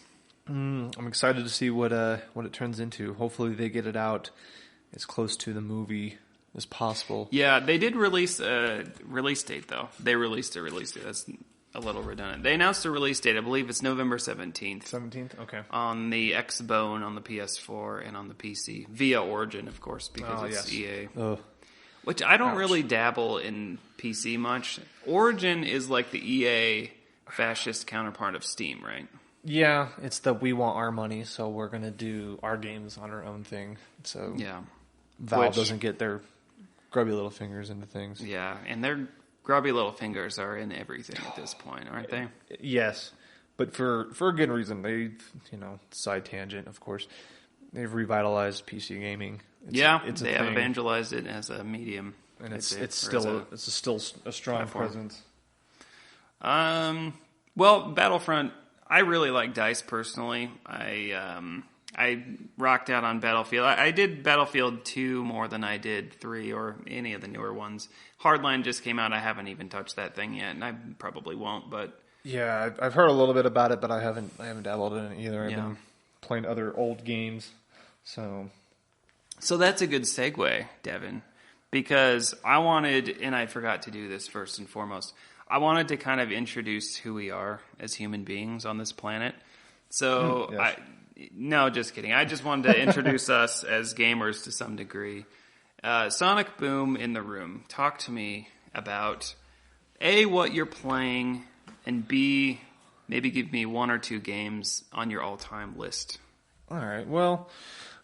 I'm excited to see what it turns into. Hopefully they get it out as close to the movie as possible. Yeah, they did release a release date, though. They released a release date. That's a little redundant. They announced a release date. I believe it's November 17th. 17th? Okay. On the Xbone, on the PS4, and on the PC. Via Origin, of course, because it's EA. Oh. Which I don't really dabble in PC much. Origin is like the EA fascist counterpart of Steam, right? Yeah, it's the we want our money, so we're going to do our games on our own thing. So Valve doesn't get their grubby little fingers into things. Yeah, and their grubby little fingers are in everything at this point, aren't they? Yes, but for a good reason. They, side tangent, of course, they've revitalized PC gaming. They have evangelized it as a medium, and it's still a strong presence. Well, Battlefront. I really like DICE personally. I rocked out on Battlefield. I did Battlefield 2 more than I did 3 or any of the newer ones. Hardline just came out. I haven't even touched that thing yet, and I probably won't. But yeah, I've heard a little bit about it, but I haven't dabbled in it either. I've been playing other old games, so that's a good segue, Devin, because I wanted, and I forgot to do this first and foremost, I wanted to kind of introduce who we are as human beings on this planet. So, yes. No, just kidding. I just wanted to introduce us as gamers to some degree. Sonic Boom in the room. Talk to me about A, what you're playing, and B, maybe give me 1 or 2 games on your all-time list. All right. Well,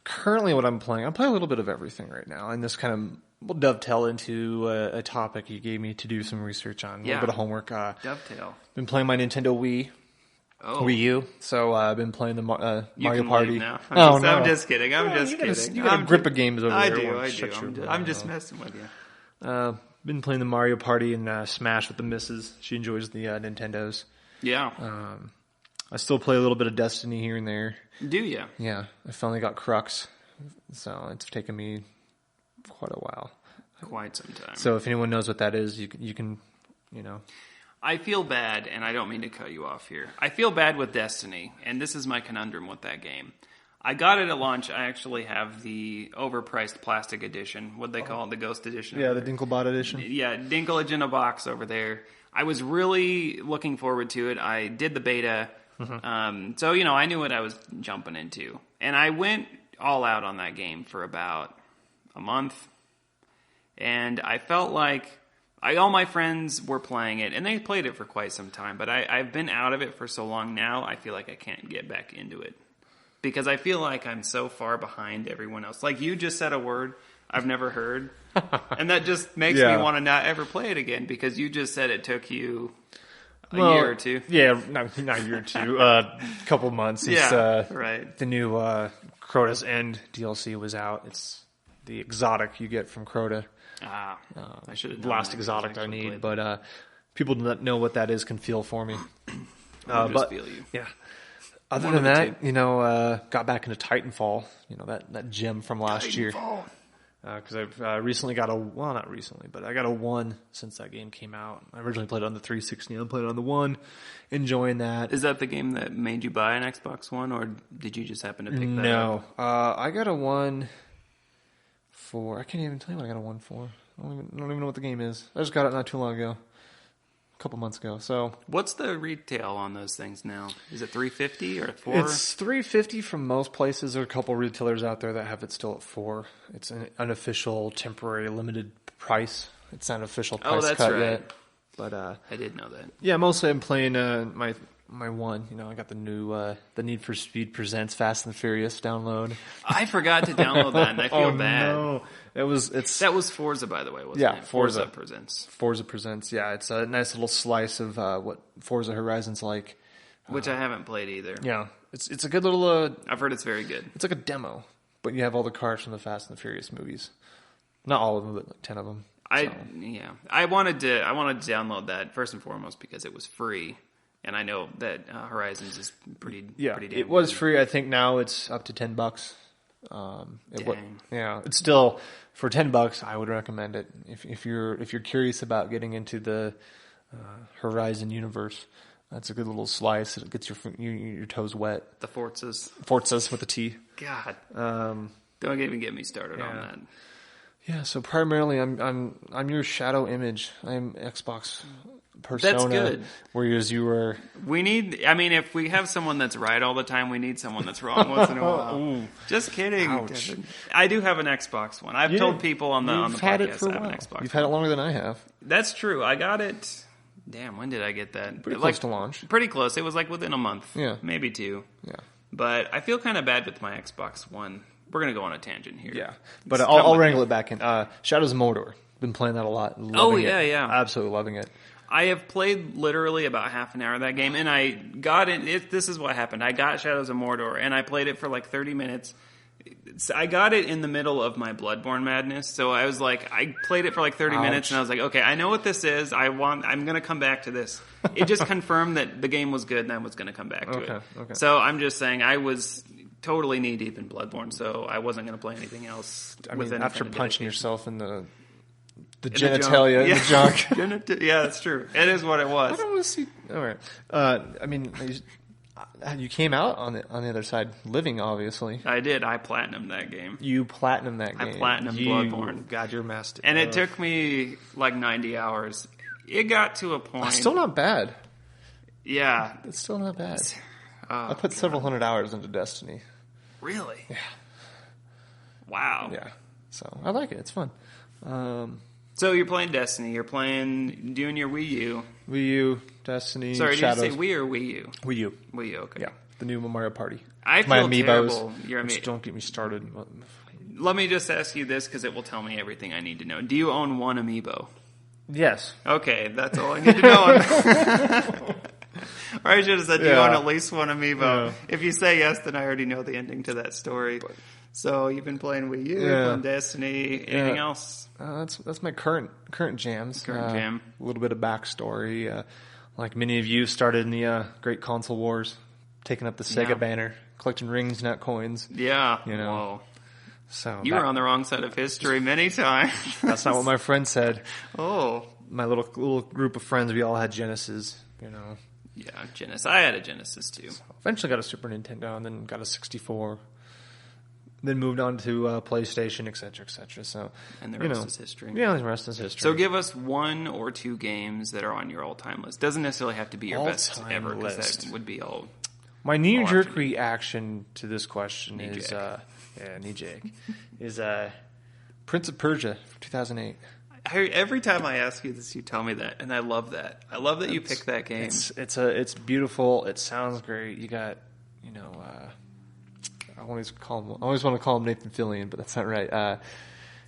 currently what I'm playing a little bit of everything right now, and this kind of will dovetail into a topic you gave me to do some research on, a little bit of homework. Dovetail. Been playing my Nintendo Wii. Wii U. So I've been playing the Mario Party. Now. No. I'm just kidding. I'm just kidding. You got a grip of games over there. I do. I'm just messing with you. Been playing the Mario Party and Smash with the missus. She enjoys the Nintendos. Yeah. I still play a little bit of Destiny here and there. Do you? Yeah. I finally got Crux. So it's taken me quite a while. Quite some time. So if anyone knows what that is, you can. I feel bad, and I don't mean to cut you off here. I feel bad with Destiny, and this is my conundrum with that game. I got it at launch. I actually have the overpriced plastic edition. What they call it, the Ghost edition. Yeah, the Dinklebot edition. Yeah, Dinklage in a box over there. I was really looking forward to it. I did the beta. Mm-hmm. So, I knew what I was jumping into. And I went all out on that game for about a month. And I felt like all my friends were playing it, and they played it for quite some time, but I've been out of it for so long now, I feel like I can't get back into it. Because I feel like I'm so far behind everyone else. Like, you just said a word I've never heard, and that just makes me want to not ever play it again, because you just said it took you a year or two. Yeah, not a year or two, a couple months. Right. The new Crota's End DLC was out. It's the exotic you get from Crota. I should have the last exotic I need, but people that know what that is can feel for me. Just feel you. Yeah. Other than that, got back into Titanfall. That gem from last year. Because I've recently got not recently, but I got a 1 since that game came out. I originally played it on the 360. I'm playing it on the 1, enjoying that. Is that the game that made you buy an Xbox One, or did you just happen to pick that up? No, I got a 1. I can't even tell you what I got a 1 for. I don't even know what the game is. I just got it not too long ago. A couple months ago. So what's the retail on those things now? Is it $350 or $4? It's $350 from most places. There are a couple retailers out there that have it still at $4. It's an unofficial, temporary, limited price. It's not an official price cut yet. But I did know that. Yeah, mostly I'm playing my 1. I got the new the Need for Speed Presents Fast and Furious download. I forgot to download that, and I feel bad. No. That was Forza, by the way, wasn't it? Forza Presents. Forza Presents, yeah. It's a nice little slice of what Forza Horizon's like. Which I haven't played either. Yeah. It's a good little... I've heard it's very good. It's like a demo, but you have all the cars from the Fast and the Furious movies. Not all of them, but like 10 of them. I wanted to download that, first and foremost, because it was free. And I know that Horizons is pretty damn it was good. free. I think now it's up to $10. Dang. It's still for $10. I would recommend it if you're curious about getting into the Horizon universe. That's a good little slice. It gets your toes wet. The Forzas with a T. God, don't even get me started on that. Yeah. So primarily, I'm your shadow image. I'm Xbox persona. That's good. Whereas you were... if we have someone that's right all the time, we need someone that's wrong once in a while. Just kidding. Ouch. I do have an Xbox One. I've told people on the podcast had it for I have a an while. Xbox You've had it longer than I have. That's true. I got it... Damn, when did I get that? Pretty close to launch. Pretty close. It was like within a month. Yeah. Maybe 2. Yeah. But I feel kind of bad with my Xbox One. We're going to go on a tangent here. Yeah. But I'll wrangle it back in. Shadows of Mordor. Been playing that a lot. Yeah. Absolutely loving it. I have played literally about half an hour of that game, and I got it. This is what happened. I got Shadows of Mordor, and I played it for like 30 minutes. I got it in the middle of my Bloodborne madness, so I was like, I played it for like 30 minutes, and I was like, okay, I know what this is. I'm going to come back to this. It just confirmed that the game was good, and I was going to come back to it. Okay. So I'm just saying, I was totally knee deep in Bloodborne, so I wasn't going to play anything else. After punching yourself in the genitalia, in the junk. Yeah, that's true. It is what it was. I don't want to see. All right. You came out on the other side living, obviously. I did. I platinumed that game. You platinumed that game. I platinumed Bloodborne. God, you're messed. And it took me like 90 hours. It got to a point. It's still not bad. Yeah. It's still not bad. I put several hundred hours into Destiny. Really? Yeah. Wow. Yeah. So I like it. It's fun. So you're playing Destiny. You're doing your Wii U. Wii U, Destiny, Sorry, Shadows. Did you say Wii or Wii U? Wii U. Wii U, okay. Yeah. The new Mario Party. I My feel amiibos. terrible. Your Just don't get me started. Let me just ask you this because it will tell me everything I need to know. Do you own one amiibo? Yes. Okay, that's all I need to know. Or I should have said you own at least one amiibo. Yeah. If you say yes, then I already know the ending to that story. So you've been playing Wii U, playing Destiny. Anything else? That's my current jams. Current jam. A little bit of backstory. Like many of you, started in the Great Console Wars, taking up the Sega banner, collecting rings, not coins. Yeah. You know. Whoa. So you were on the wrong side of history many times. That's not what my friend said. Oh. My little group of friends, we all had Genesis, you know. Yeah, Genesis. I had a Genesis too. So eventually got a Super Nintendo and then got a 64. Then moved on to PlayStation, et cetera, et cetera. So, and the rest is history. Yeah, the rest is history. So give us one or two games that are on your all-time list. Doesn't necessarily have to be your best ever, because that would be all. My knee-jerk reaction to this question is, Prince of Persia from 2008. Every time I ask you this, you tell me that, and I love that. I love that you picked that game. It's beautiful. It sounds great. You got, I always want to call him Nathan Fillion, but that's not right.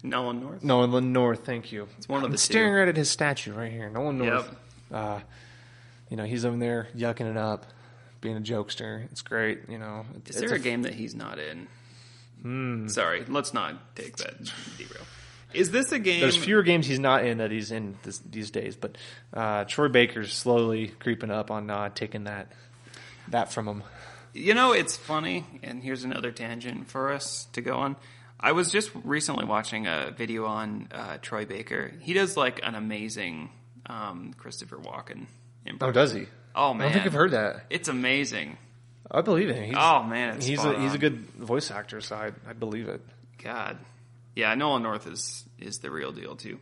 Nolan North. Nolan North, thank you. It's one of the two. Staring right at his statue right here. Nolan North. Yep. He's over there yucking it up, being a jokester. It's great. Is there a game that he's not in? Sorry, let's not take that derail. Is this a game? There's fewer games he's not in that he's in these days, but Troy Baker's slowly creeping up on taking that from him. It's funny, and here's another tangent for us to go on. I was just recently watching a video on Troy Baker. He does like an amazing Christopher Walken impression. Oh, does he? Oh, man. I don't think I've heard that. It's amazing. I believe it. He's a good voice actor, so I believe it. God. Yeah, Nolan North is the real deal too.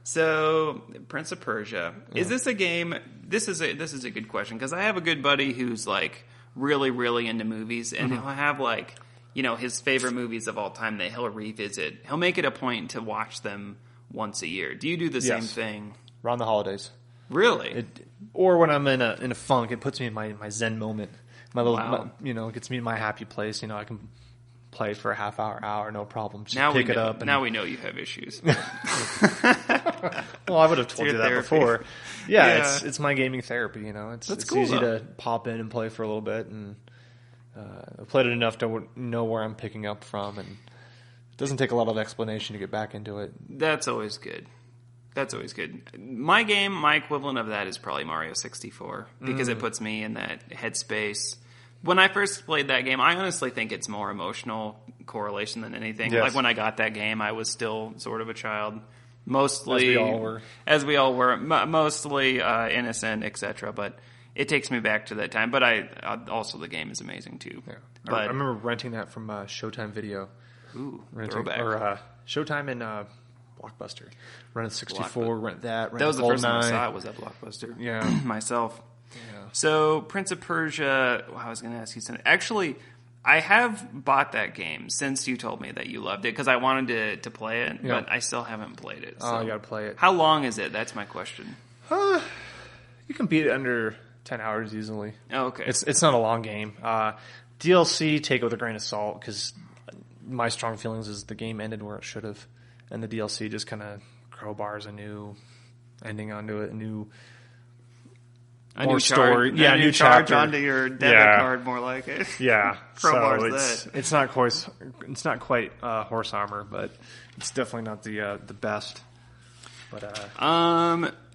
So, Prince of Persia. Is this a game? This is a good question because I have a good buddy who's like really, really into movies, and he'll have like his favorite movies of all time that he'll revisit. He'll make it a point to watch them once a year. Do you do the same thing around the holidays? Really? Or when I'm in a funk, it puts me in my Zen moment. My little, it gets me in my happy place. I can play for a half hour, no problem. Just pick it up. Now we know you have issues. Well, I would have told you that before. Yeah, it's my gaming therapy. It's cool, easy to pop in and play for a little bit, and I've played it enough to know where I'm picking up from, and it doesn't take a lot of explanation to get back into it. That's always good. My equivalent of that is probably Mario 64 because it puts me in that headspace. When I first played that game, I honestly think it's more emotional correlation than anything. Yes. Like when I got that game, I was still sort of a child, mostly as we all were, mostly innocent, etc. But it takes me back to that time. But also the game is amazing too. Yeah. But I remember renting that from Showtime Video. Ooh, throwback. Or Showtime and Blockbuster. Rented 64, rent that. That was the first time I saw it, was at Blockbuster. Yeah. Myself. Yeah. So, Prince of Persia, I was going to ask you something. Actually, I have bought that game since you told me that you loved it because I wanted to play it, but I still haven't played it. So. Oh, you got to play it. How long is it? That's my question. You can beat it under 10 hours easily. Oh, okay. It's not a long game. DLC, take it with a grain of salt because my strong feelings is the game ended where it should have, and the DLC just kind of crowbars a new ending onto it, a new story. A new charge chapter onto your debit card, more like it. Yeah. Crowbars that. It's not quite horse armor, but it's definitely not the best. But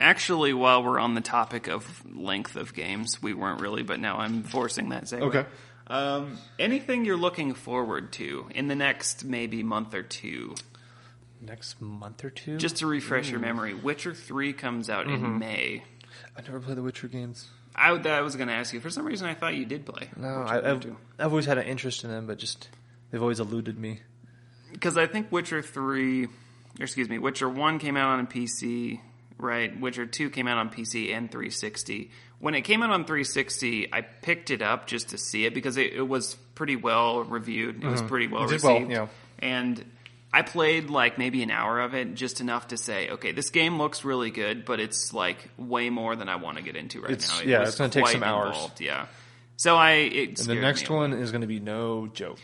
actually, while we're on the topic of length of games, we weren't really, but now I'm forcing that segue. Okay. Anything you're looking forward to in the next maybe month or two? Next month or two? Just to refresh your memory, Witcher 3 comes out in May. I never played the Witcher games. I was going to ask you. For some reason, I thought you did play. No, I've always had an interest in them, but just they've always eluded me. Because I think Witcher 1 came out on PC, right? Witcher 2 came out on PC and 360. When it came out on 360, I picked it up just to see it because it was pretty well reviewed. It was pretty well received. Yeah. And I played like maybe an hour of it, just enough to say, okay, this game looks really good, but it's like way more than I want to get into now. It's going to take some hours. Yeah. So and the next one is going to be no joke.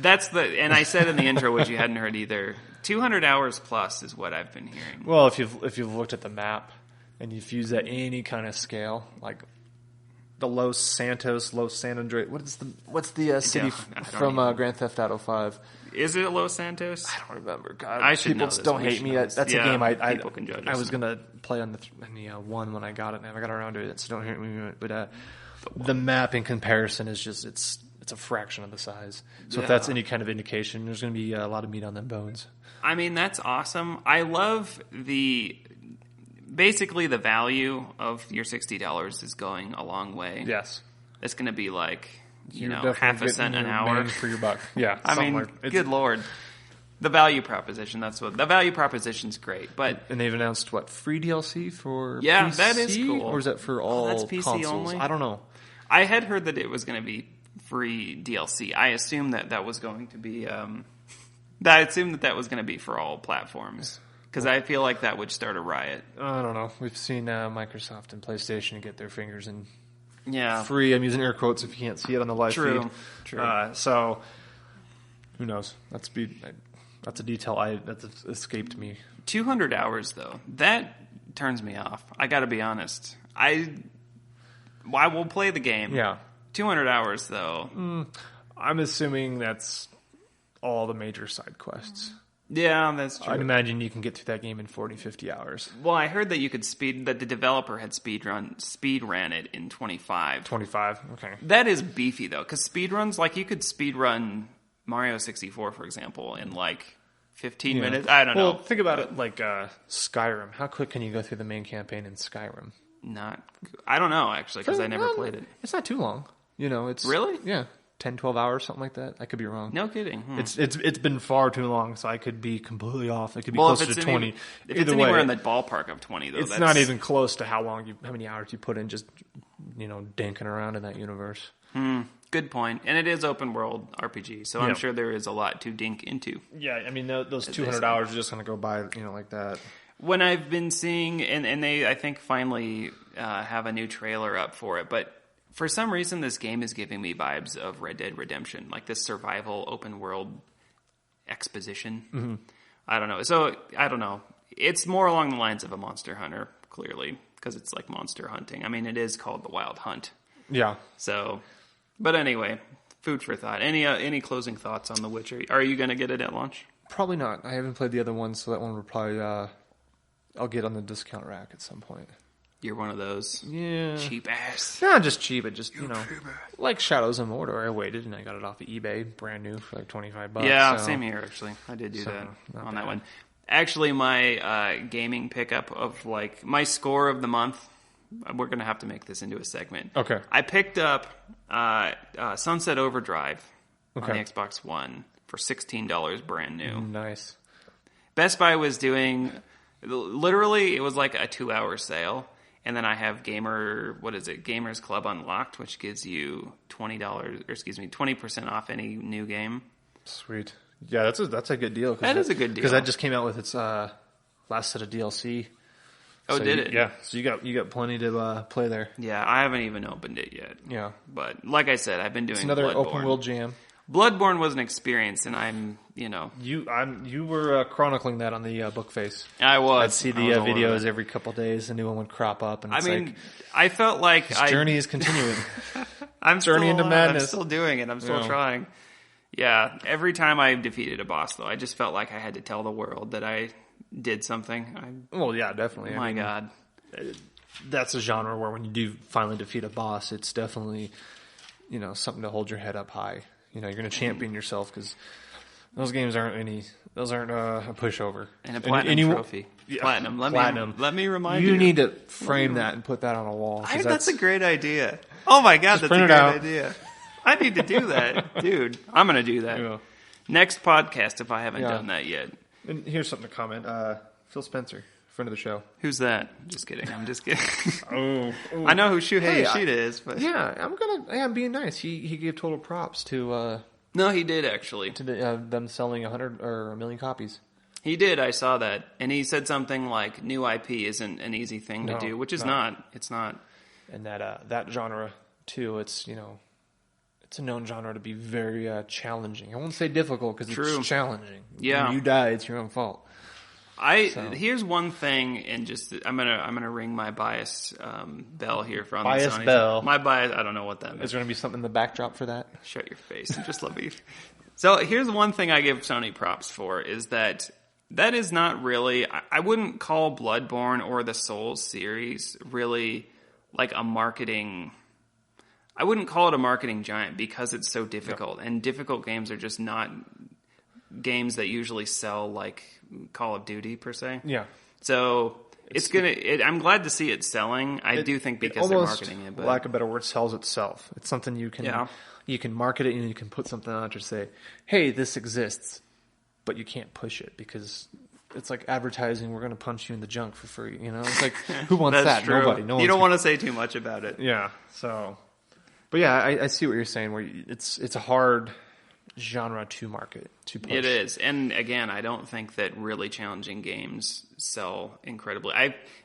And I said in the intro, which you hadn't heard either, 200 hours plus is what I've been hearing. Well, if you've looked at the map and you've used at any kind of scale, like the Los Santos, Los San Andreas, what's the city from Grand Theft Auto 5? Is it Los Santos? I don't remember. God, I should people know this. don't hate me. That's a game people can judge I us. was gonna play on the one when I got it, and I got around to it. So don't hate me. But the map in comparison is just it's a fraction of the size. So if that's any kind of indication, there's going to be a lot of meat on them bones. I mean, that's awesome. I love basically the value of your $60 is going a long way. Yes. It's going to be like, You're half a cent an hour for your buck. Yeah. I mean, good Lord. The value proposition, the value proposition's great, but... And they've announced, free DLC for PC? That is cool. Or is that for all that's PC consoles? only? I don't know. I had heard that it was going to be free DLC. I assumed that was going to be... I assumed that was going to be for all platforms. Because I feel like that would start a riot. I don't know. We've seen Microsoft and PlayStation get their fingers in Yeah. free. I'm using air quotes if you can't see it on the live feed. True. So, who knows? That's a detail that's escaped me. 200 hours, though. That turns me off. I got to be honest. I will play the game. Yeah. 200 hours, though. I'm assuming that's all the major side quests. Yeah, that's true. I'd imagine you can get through that game in 40, 50 hours. Well, I heard that you could that the developer had speed ran it in 25. 25, okay. That is beefy, though, because speedruns, you could speedrun Mario 64, for example, in 15 minutes. I don't know. Well, think about it like Skyrim. How quick can you go through the main campaign in Skyrim? I don't know, actually, because I never played it. It's not too long. It's... Really? Yeah. 10, 12 hours, something like that. I could be wrong. No kidding. It's been far too long, so I could be completely off. It could be closer to 20. If it's anywhere in the ballpark of 20, though, it's not even close to how many hours you put in just, dinking around in that universe. Good point. And it is open world RPG, so I'm sure there is a lot to dink into. Yeah, I mean, those 200 hours are just going to go by, like that. When I've been seeing, and they, I think, finally have a new trailer up for it, but for some reason, this game is giving me vibes of Red Dead Redemption, like this survival open world exposition. Mm-hmm. I don't know. So, I don't know. It's more along the lines of a Monster Hunter, clearly, because it's like monster hunting. I mean, it is called The Wild Hunt. Yeah. So, but anyway, food for thought. Any closing thoughts on The Witcher? Are you going to get it at launch? Probably not. I haven't played the other one, so that one will probably, I'll get on the discount rack at some point. You're one of those cheap ass. Not just cheap, but just, like Shadows of Mordor. I waited and I got it off of eBay, brand new for $25. Yeah, same here, actually. I did do that on that one. Actually, my gaming pickup of my score of the month, we're going to have to make this into a segment. Okay. I picked up Sunset Overdrive on the Xbox One for $16 brand new. Nice. Best Buy was doing, literally, it was like a 2-hour sale. And then I have Gamers Club Unlocked, which gives you $20 off any new game. Sweet. Yeah, that's a good deal. That is a good deal. Because that just came out with its last set of DLC. Oh, so did it? Yeah. So you got plenty to play there. Yeah, I haven't even opened it yet. Yeah. But like I said, I've been doing another Bloodborne. open world jam. Bloodborne was an experience, and I'm, You were chronicling that on the book face. I was. I'd see the videos every couple of days. A new one would crop up, and I felt like this journey is continuing. I'm journey into madness. I'm still doing it. I'm still trying. Yeah, every time I defeated a boss, though, I just felt like I had to tell the world that I did something. Well, yeah, definitely. My God. That's a genre where when you do finally defeat a boss, it's definitely, something to hold your head up high. You're going to champion yourself because Those games aren't a pushover. And a platinum trophy. Yeah. Platinum. Let me remind you. You need to frame that and put that on a wall. That's a great idea. Oh my God, that's a great idea. I need to do that. Dude, I'm going to do that. Yeah. Next podcast if I haven't done that yet. And here's something to comment. Phil Spencer, friend of the show. Who's that? Just kidding. I'm just kidding. I know who Shoot is, but yeah, I'm being nice. He gave total props to. No, he did actually to them selling 100 or 1 million copies. He did. I saw that, and he said something like, "New IP isn't an easy thing to do," which is not. It's not. And that genre too. It's it's a known genre to be very challenging. I won't say difficult because it's challenging. Yeah, when you die, it's your own fault. Here's one thing, and just I'm gonna ring my bias bell here for on bias the Sony. Bell. My bias. I don't know what that means. Is there gonna be something in the backdrop for that? Shut your face and just let me. So here's one thing I give Sony props for is that is not really. I wouldn't call Bloodborne or the Souls series really like a marketing. I wouldn't call it a marketing giant because it's so difficult, and difficult games are just not games that usually sell like Call of Duty per se. Yeah. So I'm glad to see it selling. I do think because they're marketing it, but lack of a better word, sells itself. It's something you can market it and you can put something on it to say, hey, this exists, but you can't push it because it's like advertising. We're going to punch you in the junk for free. It's like, who wants that? True. Nobody. No. You don't want to say too much about it. Yeah. So, but yeah, I see what you're saying. Where it's a hard genre to market, to push. It is. And again, I don't think that really challenging games sell incredibly.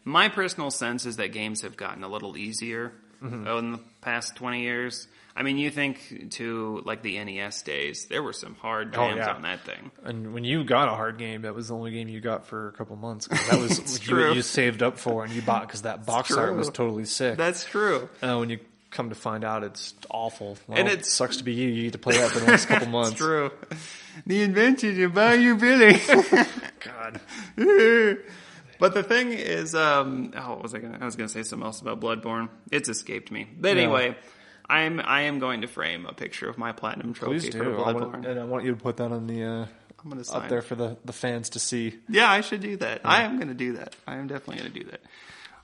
My personal sense is that games have gotten a little easier in the past 20 years. I mean, you think to like the NES days, there were some hard jams on that thing. And when you got a hard game, that was the only game you got for a couple months. That was what you saved up for and you bought because that box art was totally sick. That's true. When you come to find out it's awful. Well, and it sucks to be you. You get to play that for the next couple months. It's true. The invention of Bayou Billy. God. But the thing is, what was I going to? I was going to say something else about Bloodborne. It's escaped me. But anyway, I am going to frame a picture of my platinum trophy for Bloodborne. I want you to put that on the I'm gonna sign up there for the fans to see. Yeah, I should do that. Yeah. I am going to do that. I am definitely going to do that.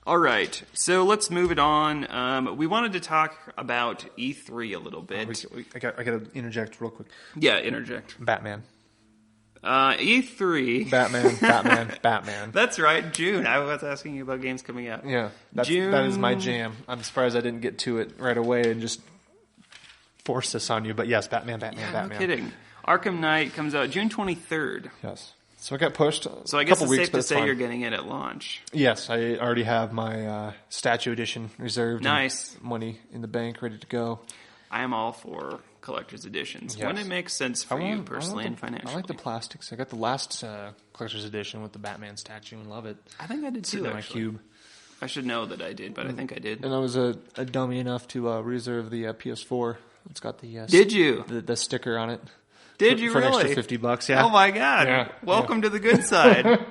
All right, so let's move it on. We wanted to talk about E3 a little bit. I got to interject real quick. Yeah, interject. Batman. E3. Batman. That's right, June. I was asking you about games coming out. Yeah, June. That is my jam. I'm surprised I didn't get to it right away and just force this on you. But yes, Batman. No kidding. Arkham Knight comes out June 23rd. Yes. So it got pushed So I guess it's safe to say you're getting it at launch. Yes, I already have my statue edition reserved. Nice. Money in the bank, ready to go. I am all for collector's editions. Yes. When it makes sense for you personally and financially. I like the plastics. I got the last collector's edition with the Batman statue and love it. I think I did too, actually. My cube. I should know that I did, but I think I did. And I was a dummy enough to reserve the PS4. It's got the did you? The sticker on it. Did you for really? an extra $50, yeah. Oh my God. Yeah, welcome to the good side.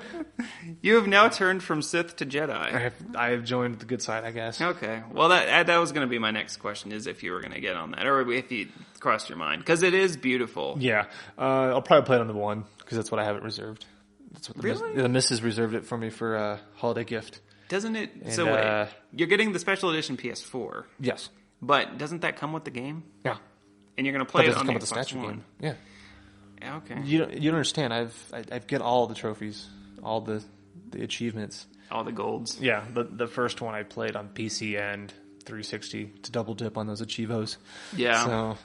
You have now turned from Sith to Jedi. I have joined the good side, I guess. Okay. Well, that was going to be my next question, is if you were going to get on that, or if you crossed your mind. Because it is beautiful. Yeah. I'll probably play it on the one, because that's what I have it reserved. That's what the missus reserved it for me for a holiday gift. Doesn't it? And, so wait, you're getting the special edition PS4. Yes. But doesn't that come with the game? Yeah. And you're going to play it on the Xbox statue One. Game. Yeah. Okay. You don't understand. I've get all the trophies, all the achievements, all the golds. Yeah, the first one I played on PC and 360 to double dip on those achievos. Yeah. So,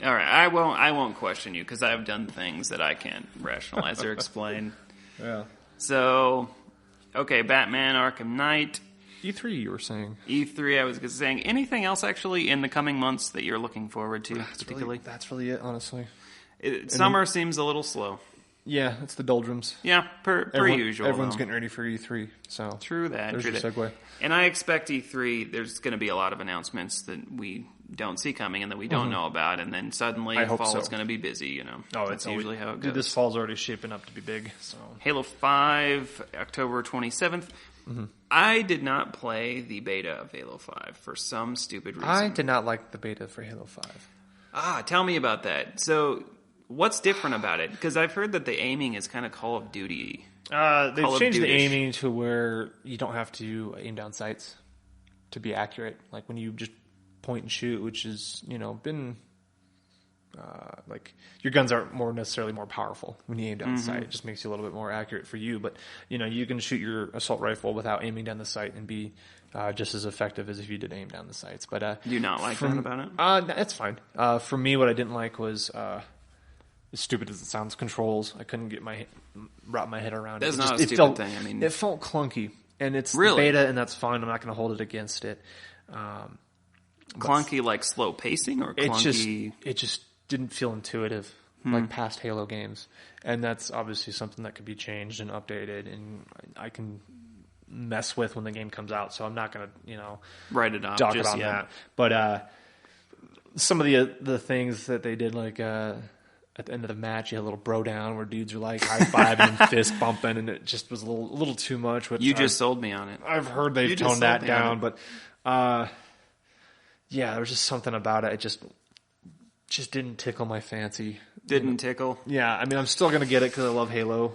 all right, I won't question you because I've done things that I can't rationalize or explain. Yeah. So, okay, Batman: Arkham Knight. E3, you were saying. E3, I was saying. Anything else actually in the coming months that you're looking forward to, particularly? That's really it, honestly. Summer seems a little slow. Yeah, it's the doldrums. Yeah, per usual. Everyone's getting ready for E3. So true that. There's your segue. And I expect E3, there's going to be a lot of announcements that we don't see coming and that we don't know about, and then suddenly fall is going to be busy. That's usually how it goes. This fall's already shaping up to be big. So Halo 5, October 27th. Mm-hmm. I did not play the beta of Halo 5 for some stupid reason. I did not like the beta for Halo 5. Tell me about that. So What's different about it? Because I've heard that the aiming is kind of Call of Duty. They've changed the aiming to where you don't have to aim down sights to be accurate. Like when you just point and shoot, which is, been like your guns aren't necessarily more powerful when you aim down the sight. It just makes you a little bit more accurate for you. But, you can shoot your assault rifle without aiming down the sight and be just as effective as if you did aim down the sights. But do you not like that about it? That's fine. For me, what I didn't like was as stupid as it sounds, controls. I couldn't wrap my head around it. That's not a stupid thing. I mean, it felt clunky, and it's really? beta, and that's fine. I'm not going to hold it against it. Clunky, like slow pacing, or clunky? It just didn't feel intuitive like past Halo games, and that's obviously something that could be changed and updated, and I can mess with when the game comes out. So I'm not going to, write it off dock just it on yet. that. But some of the things that they did, like at the end of the match, you had a little bro down where dudes are like high fiving and fist bumping, and it just was a little too much. You just sold me on it. I've heard they've toned that down, but yeah, there was just something about it. It just didn't tickle my fancy. Didn't tickle? Yeah, I mean, I'm still going to get it because I love Halo.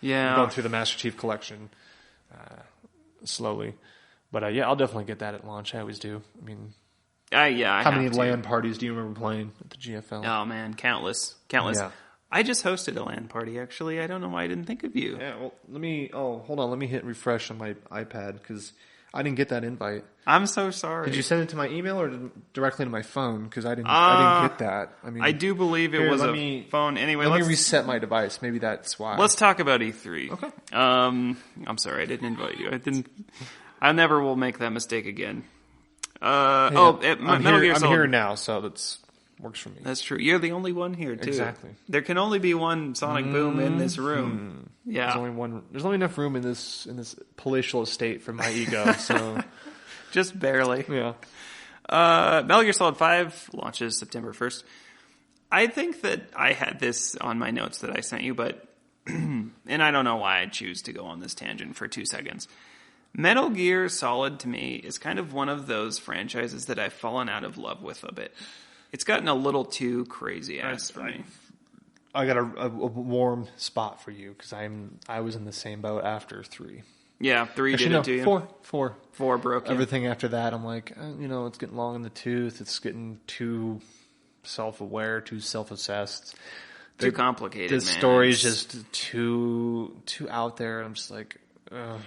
Yeah. I'm going through the Master Chief Collection slowly. But yeah, I'll definitely get that at launch. I always do. I mean, how many LAN parties do you remember playing at the GFL? Oh, man, countless. Yeah. I just hosted a LAN party, actually. I don't know why I didn't think of you. Yeah, well, hold on. Let me hit refresh on my iPad because I didn't get that invite. I'm so sorry. Did you send it to my email or directly to my phone? Because I didn't get that. I mean, I do believe it was a phone. Anyway, let me reset my device. Maybe that's why. Let's talk about E3. Okay. I'm sorry, I didn't invite you. I never will make that mistake again. Metal Gear Solid. I'm here now, so that's works for me. That's true. You're the only one here, too. Exactly. There can only be one Sonic Boom in this room. Yeah. There's only one. There's only enough room in this palatial estate for my ego. So just barely. Yeah. Metal Gear Solid 5 launches September 1st. I think that I had this on my notes that I sent you, but and I don't know why I choose to go on this tangent for 2 seconds. Metal Gear Solid, to me, is kind of one of those franchises that I've fallen out of love with a bit. It's gotten a little too crazy-ass for me. I got a warm spot for you because I was in the same boat after 3. Yeah, 3 did it to you? 4. 4 broke you. Everything after that, I'm like, it's getting long in the tooth. It's getting too self-aware, too self-assessed. Too complicated, the story's just too out there. I'm just like,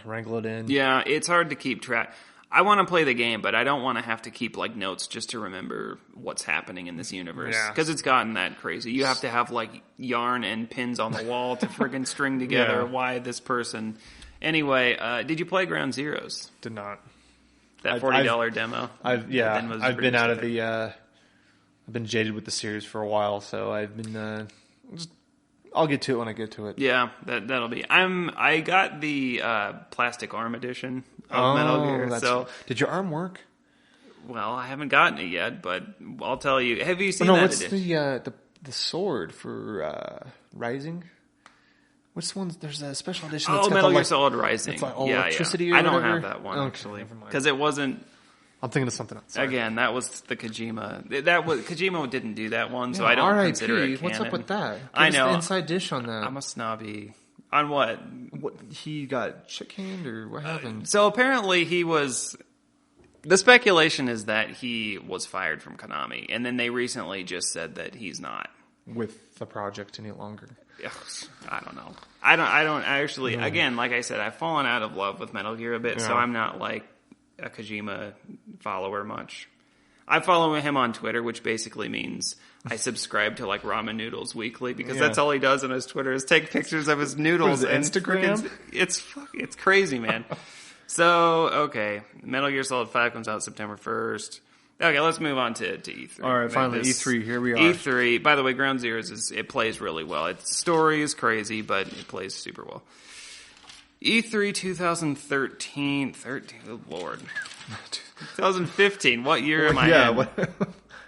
wrangle it in. Yeah, it's hard to keep track. I want to play the game, but I don't want to have to keep like notes just to remember what's happening in this universe. Because it's gotten that crazy. You have to have like yarn and pins on the wall to friggin' string together why this person. Anyway, did you play Ground Zeroes? Did not. That $40 demo. I've been out of the. I've been jaded with the series for a while, so I've been. I'll get to it when I get to it. Yeah, that'll be. I got the plastic arm edition of Metal Gear. So did your arm work? Well, I haven't gotten it yet, but I'll tell you. Have you seen that what's edition? the sword for Rising? Which one? There's a special edition. That's Metal Gear Solid Rising. It's like electricity. Yeah. Or I don't whatever. have that one actually because it wasn't. I'm thinking of something else. Sorry. Again, that was the Kojima. Kojima didn't do that one, so I don't consider it canon. What's up with that? I know. The inside dish on that. I'm a snobby. On what? What he got shit-canned or what happened? So apparently he was. The speculation is that he was fired from Konami, and then they recently just said that he's not with the project any longer. I don't know. I don't actually. Again, like I said, I've fallen out of love with Metal Gear a bit, so I'm not like a Kojima follower much. I follow him on Twitter, which basically means I subscribe to like ramen noodles weekly because that's all he does on his Twitter is take pictures of his noodles and Instagram. It's crazy, man. So okay, Metal Gear Solid 5 comes out September 1st. Okay, let's move on to E3. All right, finally E3. Here we are. E3. By the way, Ground Zeroes it plays really well. Its story is crazy, but it plays super well. E3 2013, oh Lord. 2015, what year am I in?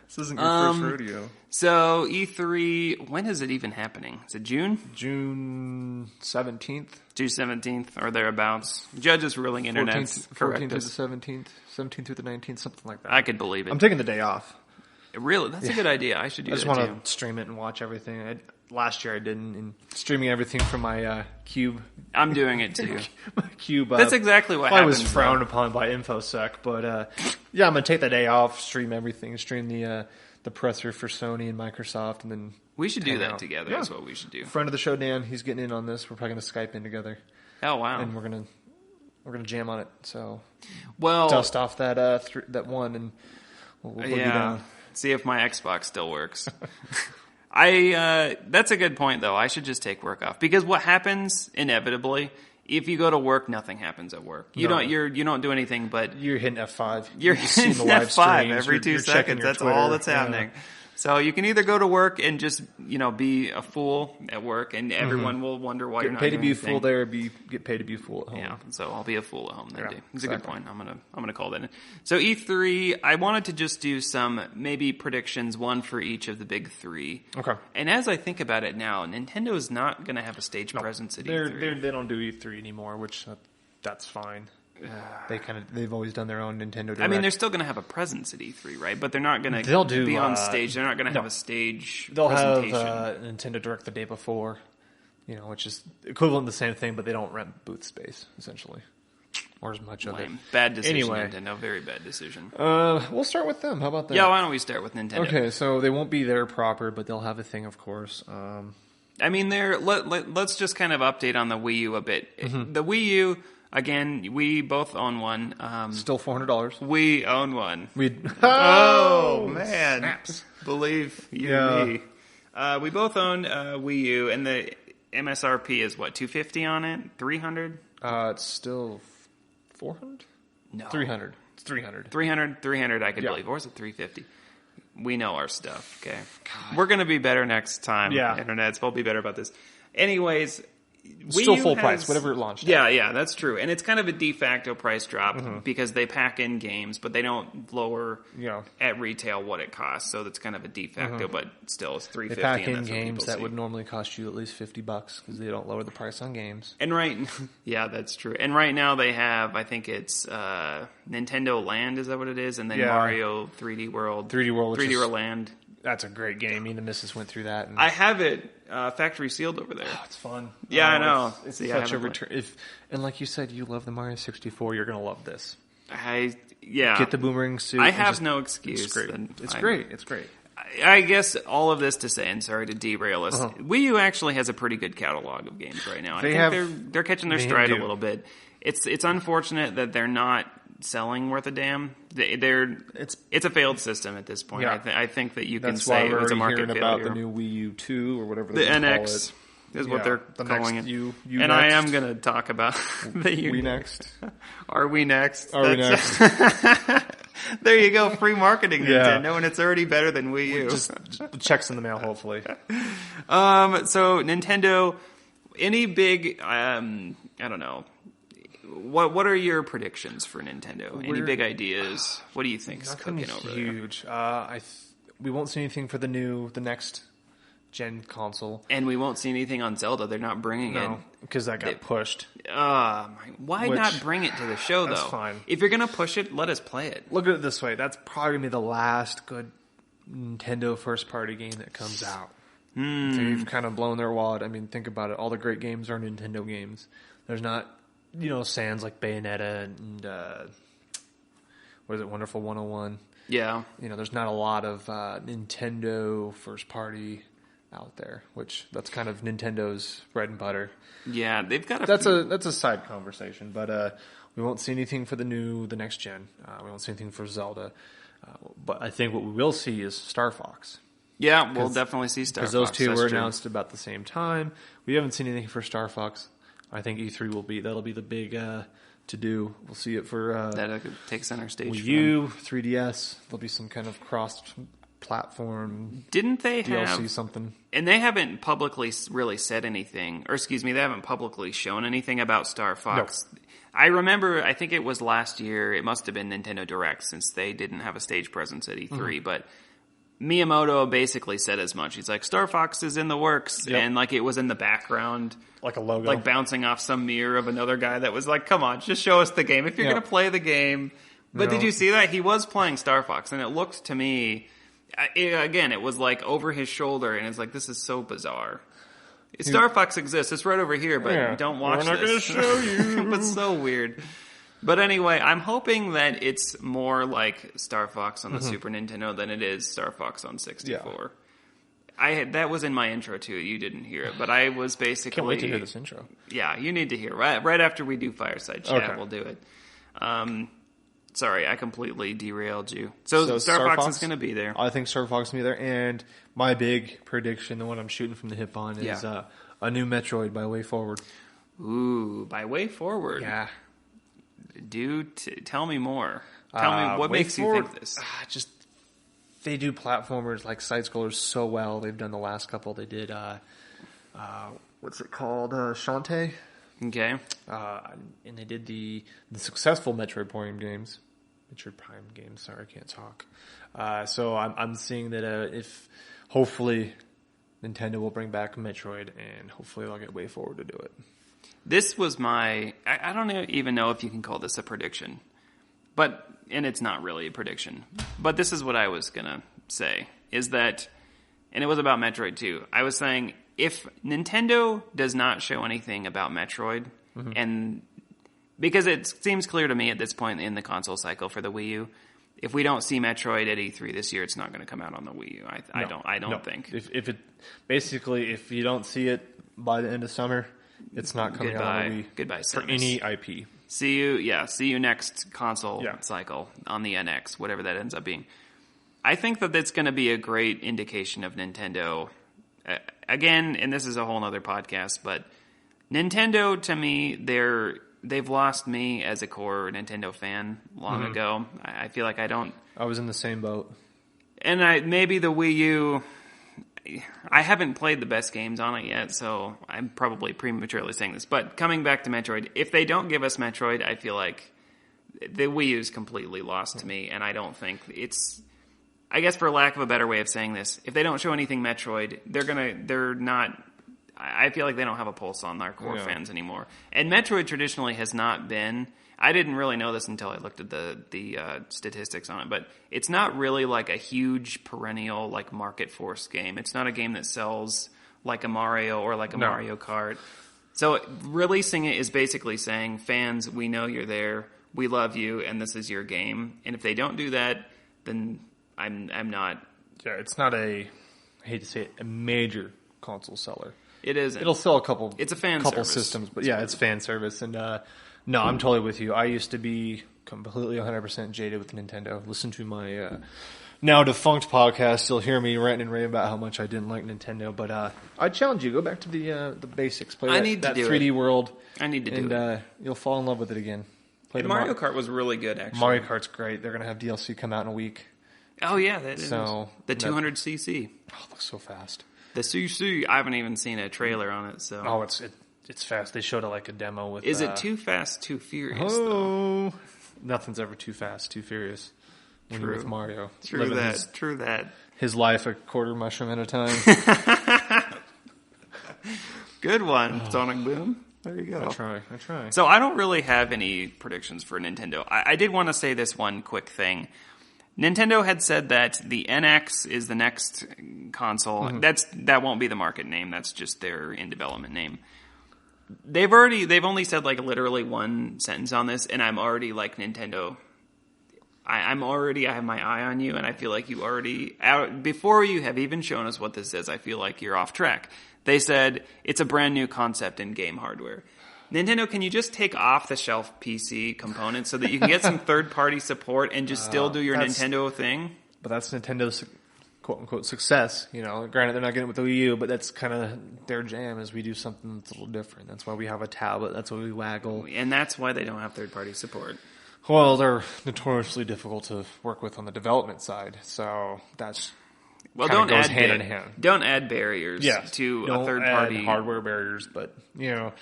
This isn't your first rodeo. So E3, when is it even happening? Is it June? June 17th. June 17th, or thereabouts. Judges ruling internet. 14th through the 17th, 17th through the 19th, something like that. I could believe it. I'm taking the day off. Really? That's a good idea. I should do that, too. I just want to stream it and watch everything. Last year I didn't, and streaming everything from my Cube. I'm doing it, too. My Cube. That's exactly what happens. I was frowned upon by InfoSec, but yeah, I'm going to take the day off, stream everything, stream the presser for Sony and Microsoft, and then... We should do that together. That's what we should do. Friend of the show, Dan, he's getting in on this. We're probably going to Skype in together. Oh, wow. And we're gonna jam on it. So, well, dust off that one, and we'll boogie down. See if my Xbox still works. That's a good point, though. I should just take work off, because what happens inevitably, if you go to work, nothing happens at work. You don't do anything, but you're hitting F5. You're hitting F5 every 2 seconds. That's Twitter. All that's happening. Yeah. So you can either go to work and just, be a fool at work, and everyone will wonder why you're not doing anything. Get paid to be a fool there, get paid to be a fool at home. Yeah, so I'll be a fool at home that day. It's a good point. I'm gonna call that in. So E3, I wanted to just do some maybe predictions, one for each of the big three. Okay. And as I think about it now, Nintendo is not going to have a stage presence at E3. They don't do E3 anymore, which that's fine. They've always done their own Nintendo Direct. I mean, they're still going to have a presence at E3, right? But they're not going to be on stage. They're not going to have a stage presentation. They'll have Nintendo Direct the day before, which is equivalent to the same thing, but they don't rent booth space, essentially. Or as much of it. Bad decision, Nintendo. Very bad decision. We'll start with them. How about that? Yeah, why don't we start with Nintendo? Okay, so they won't be there proper, but they'll have a thing, of course. I mean, let's just kind of update on the Wii U a bit. Mm-hmm. The Wii U... Again, we both own one. Still $400. We own one. Oh, man. Snaps. Believe you me. We both own Wii U, and the MSRP is what, $250 on it? $300? It's still $400? No. $300. It's $300. $300 I could believe. Or is it $350? We know our stuff, okay? God. We're going to be better next time, Internets. We'll be better about this. Anyways... Still full price, whatever it launched at. Yeah, that's true. And it's kind of a de facto price drop because they pack in games, but they don't lower at retail what it costs. So that's kind of a de facto, but still it's $350. They pack in games that would normally cost you at least $50 because they don't lower the price on games. And that's true. And right now they have, I think it's Nintendo Land, is that what it is? And then Mario 3D World. 3D World Land. That's a great game. Me and the missus went through that. And I have it factory sealed over there. Oh, it's fun. Yeah, I know. It's such a return. And like you said, you love the Mario 64. You're going to love this. Get the boomerang suit. I have no excuse. It's great. It's great. I guess all of this to say, and sorry to derail us, Wii U actually has a pretty good catalog of games right now. I think they're catching their stride a little bit. It's unfortunate that they're not selling worth a damn. It's a failed system at this point. Yeah. I think that you can say it was a market failure. About the new Wii U 2 or whatever the NX is what they're calling it. U and next. I am going to talk about the U. We next. Are we next? Are we next? There you go, free marketing, Nintendo, and it's already better than Wii U. Just checks in the mail, hopefully. So Nintendo, any big, I don't know. What are your predictions for Nintendo? Any big ideas? What do you think is cooking over there? Huge. We won't see anything for the next gen console, and we won't see anything on Zelda. They're not bringing it because that got pushed. Why not bring it to the show though? That's fine. If you're gonna push it, let us play it. Look at it this way: that's probably gonna be the last good Nintendo first party game that comes out. They've kind of blown their wad. I mean, think about it. All the great games are Nintendo games. There's not. Sans like Bayonetta and what is it, Wonderful 101? Yeah. There's not a lot of Nintendo first party out there, which that's kind of Nintendo's bread and butter. Yeah, they've got that's a side conversation, but we won't see anything for the next gen. We won't see anything for Zelda. But I think what we will see is Star Fox. Yeah, we'll definitely see Star Fox. Because those two were announced about the same time. We haven't seen anything for Star Fox. I think E3 that'll be the big to do. We'll see it for that'll take center stage. Wii U, 3DS. There'll be some kind of cross-platform. Didn't they DLC something? And they haven't publicly really said anything, or excuse me, they haven't publicly shown anything about Star Fox. No. I remember, I think it was last year. It must have been Nintendo Direct since they didn't have a stage presence at E3, but. Miyamoto basically said as much. He's like, Star Fox is in the works, and like it was in the background. Like a logo. Like bouncing off some mirror of another guy that was like, come on, just show us the game. If you're going to play the game. But did you see that? He was playing Star Fox, and it looked to me, Again, it was like over his shoulder, and it's like, this is so bizarre. Star Fox exists. It's right over here, but don't watch this. We're not going to show you. But so weird. But anyway, I'm hoping that it's more like Star Fox on the Super Nintendo than it is Star Fox on 64. Yeah. That was in my intro too. You didn't hear it, but I was basically... Can't wait to hear this intro. Yeah, you need to hear it. Right after we do Fireside Chat, we'll do it. Sorry, I completely derailed you. So Star Fox is going to be there. I think Star Fox is going to be there, and my big prediction, the one I'm shooting from the hip on, is a new Metroid by Way Forward. Ooh, by Way Forward. Yeah. Dude, tell me more. Tell me what makes you think this. They do platformers like side-scrollers so well. They've done the last couple. They did, what's it called? Shantae? Okay. And they did the successful Metroid Prime games. Sorry, I can't talk. So I'm seeing that if hopefully Nintendo will bring back Metroid, and hopefully they'll get Way Forward to do it. This was I don't even know if you can call this a prediction, and it's not really a prediction, but this is what I was going to say, is that, and it was about Metroid too, I was saying, if Nintendo does not show anything about Metroid, and because it seems clear to me at this point in the console cycle for the Wii U, if we don't see Metroid at E3 this year, it's not going to come out on the Wii U. I don't think. If you don't see it by the end of summer, it's not coming out on the Wii. Goodbye, for any IP. See you next console cycle on the NX, whatever that ends up being. I think that that's going to be a great indication of Nintendo. Again, and this is a whole other podcast, but Nintendo, to me, they've lost me as a core Nintendo fan long ago. I feel like I was in the same boat. And maybe the Wii U, I haven't played the best games on it yet, so I'm probably prematurely saying this. But coming back to Metroid, if they don't give us Metroid, I feel like the Wii U is completely lost to me, and I don't think it's... I guess for lack of a better way of saying this, if they don't show anything Metroid, they're not... I feel like they don't have a pulse on their core fans anymore. And Metroid traditionally has not been... I didn't really know this until I looked at the statistics on it, but it's not really like a huge perennial like market force game. It's not a game that sells like a Mario or like a Mario Kart. So releasing it is basically saying, fans, we know you're there, we love you, and this is your game. And if they don't do that, then I'm not... Yeah, it's not I hate to say it, a major console seller. It isn't. It'll sell a couple... It's a fan couple service. systems, but yeah, it's fan service. And no, I'm totally with you. I used to be completely 100% jaded with Nintendo. Listen to my now defunct podcast. You'll hear me ranting and raving about how much I didn't like Nintendo. But I challenge you, go back to the basics. Play that 3D world. I need to do it. And you'll fall in love with it again. Mario Kart was really good, actually. Mario Kart's great. They're going to have DLC come out in a week. Oh, yeah. That is. The 200cc. Oh, it looks so fast. The CC, I haven't even seen a trailer on it, so... Oh, it's fast. They showed like a demo with... Is it Too Fast, Too Furious, though? Nothing's ever too fast, too furious when you're with Mario. True that. His life a quarter mushroom at a time. Good one, Sonic Boom. There you go. I try. So I don't really have any predictions for Nintendo. I did want to say this one quick thing. Nintendo had said that the NX is the next console. That won't be the market name. That's just their in development name. They've only said like literally one sentence on this, and I'm already like, Nintendo, I have my eye on you, and I feel like you already before you have even shown us what this is, I feel like you're off track. They said it's a brand new concept in game hardware. Nintendo, can you just take off-the-shelf PC components so that you can get some third-party support and just still do your Nintendo thing? But that's Nintendo's quote-unquote success. You know, granted, they're not getting it with the Wii U, but that's kind of their jam, is we do something that's a little different. That's why we have a tablet. That's why we waggle. And that's why they don't have third-party support. Well, they're notoriously difficult to work with on the development side, so that's... Well, don't goes add hand in hand. Don't add barriers to a third-party... Don't add hardware barriers, but, you know...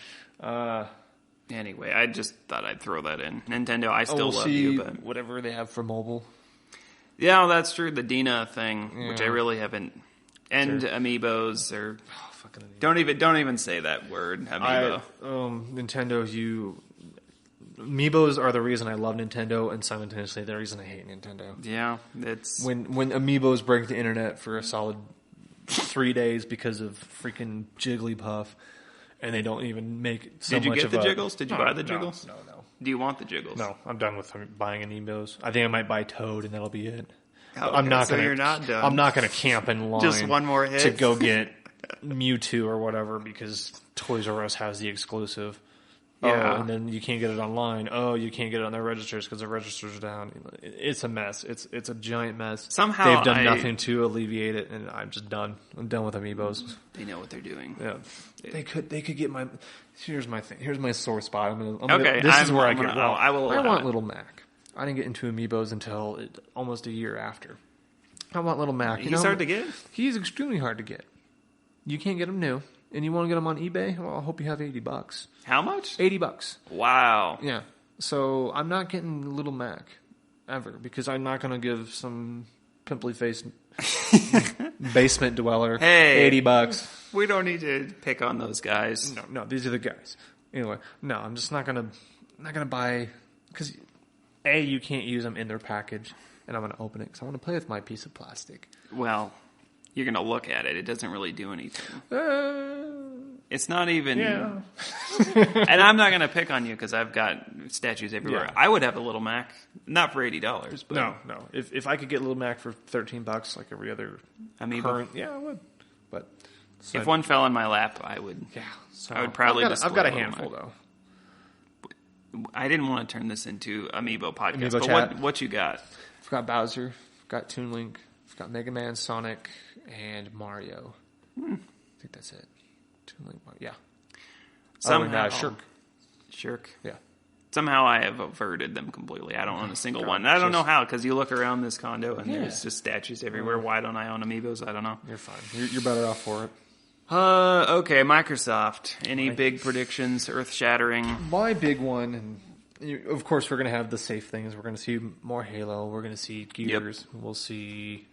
Anyway, I just thought I'd throw that in. Nintendo, I still love you, but whatever they have for mobile. Yeah, that's true. The Dina thing, which I really haven't, and amiibos or don't even say that word, amiibo. Nintendo, Amiibos are the reason I love Nintendo, and simultaneously the reason I hate Nintendo. Yeah, it's when Amiibos break the internet for a solid 3 days because of freaking Jigglypuff, and they don't even make so much of Did you get the Jiggles? Did you buy the Jiggles? No. Do you want the Jiggles? No, I'm done with buying Amiibos. I think I might buy Toad, and that'll be it. Okay, I'm not gonna. You're not done. I'm not gonna camp in line. Just one more hit to go get Mewtwo or whatever because Toys R Us has the exclusive. Yeah. Oh, and then you can't get it online. Oh, you can't get it on their registers because their registers are down. It's a mess. It's a giant mess. Somehow they've done nothing to alleviate it, and I'm just done. I'm done with Amiibos. They know what they're doing. Yeah, they could get my. Here's my thing. Here's my sore spot. Okay, this is where I get wrong. I want Little Mac. I didn't get into Amiibos until almost a year after. I want Little Mac. He's hard to get. He's extremely hard to get. You can't get him new. And you want to get them on eBay? Well, I hope you have $80. How much? $80. Wow. Yeah. So I'm not getting Little Mac ever because I'm not going to give some pimply faced basement dweller $80. We don't need to pick on those guys. No, these are the guys. Anyway, no, I'm just not gonna buy because you can't use them in their package, and I'm gonna open it because I want to play with my piece of plastic. Well. You're going to look at it. It doesn't really do anything. It's not even... Yeah. And I'm not going to pick on you because I've got statues everywhere. Yeah. I would have a Little Mac. Not for $80, but... No. If I could get Little Mac for $13 like every other Amiibo? Yeah, I would. But... if one fell in my lap, I would... Yeah. So I would probably I've got a handful, though. I didn't want to turn this into Amiibo podcast, but chat. what you got? I've got Bowser. I've got Toon Link. I've got Mega Man, Sonic... and Mario. I think that's it. Yeah. Somehow, Shirk. Yeah. Somehow I have averted them completely. I don't own a single one. I don't know how, because you look around this condo and there's just statues everywhere. Why don't I own Amiibos? I don't know. You're fine. You're better off for it. Okay, Microsoft. Any big predictions, earth-shattering? My big one, and of course we're going to have the safe things. We're going to see more Halo. We're going to see Gears. Yep. We'll see...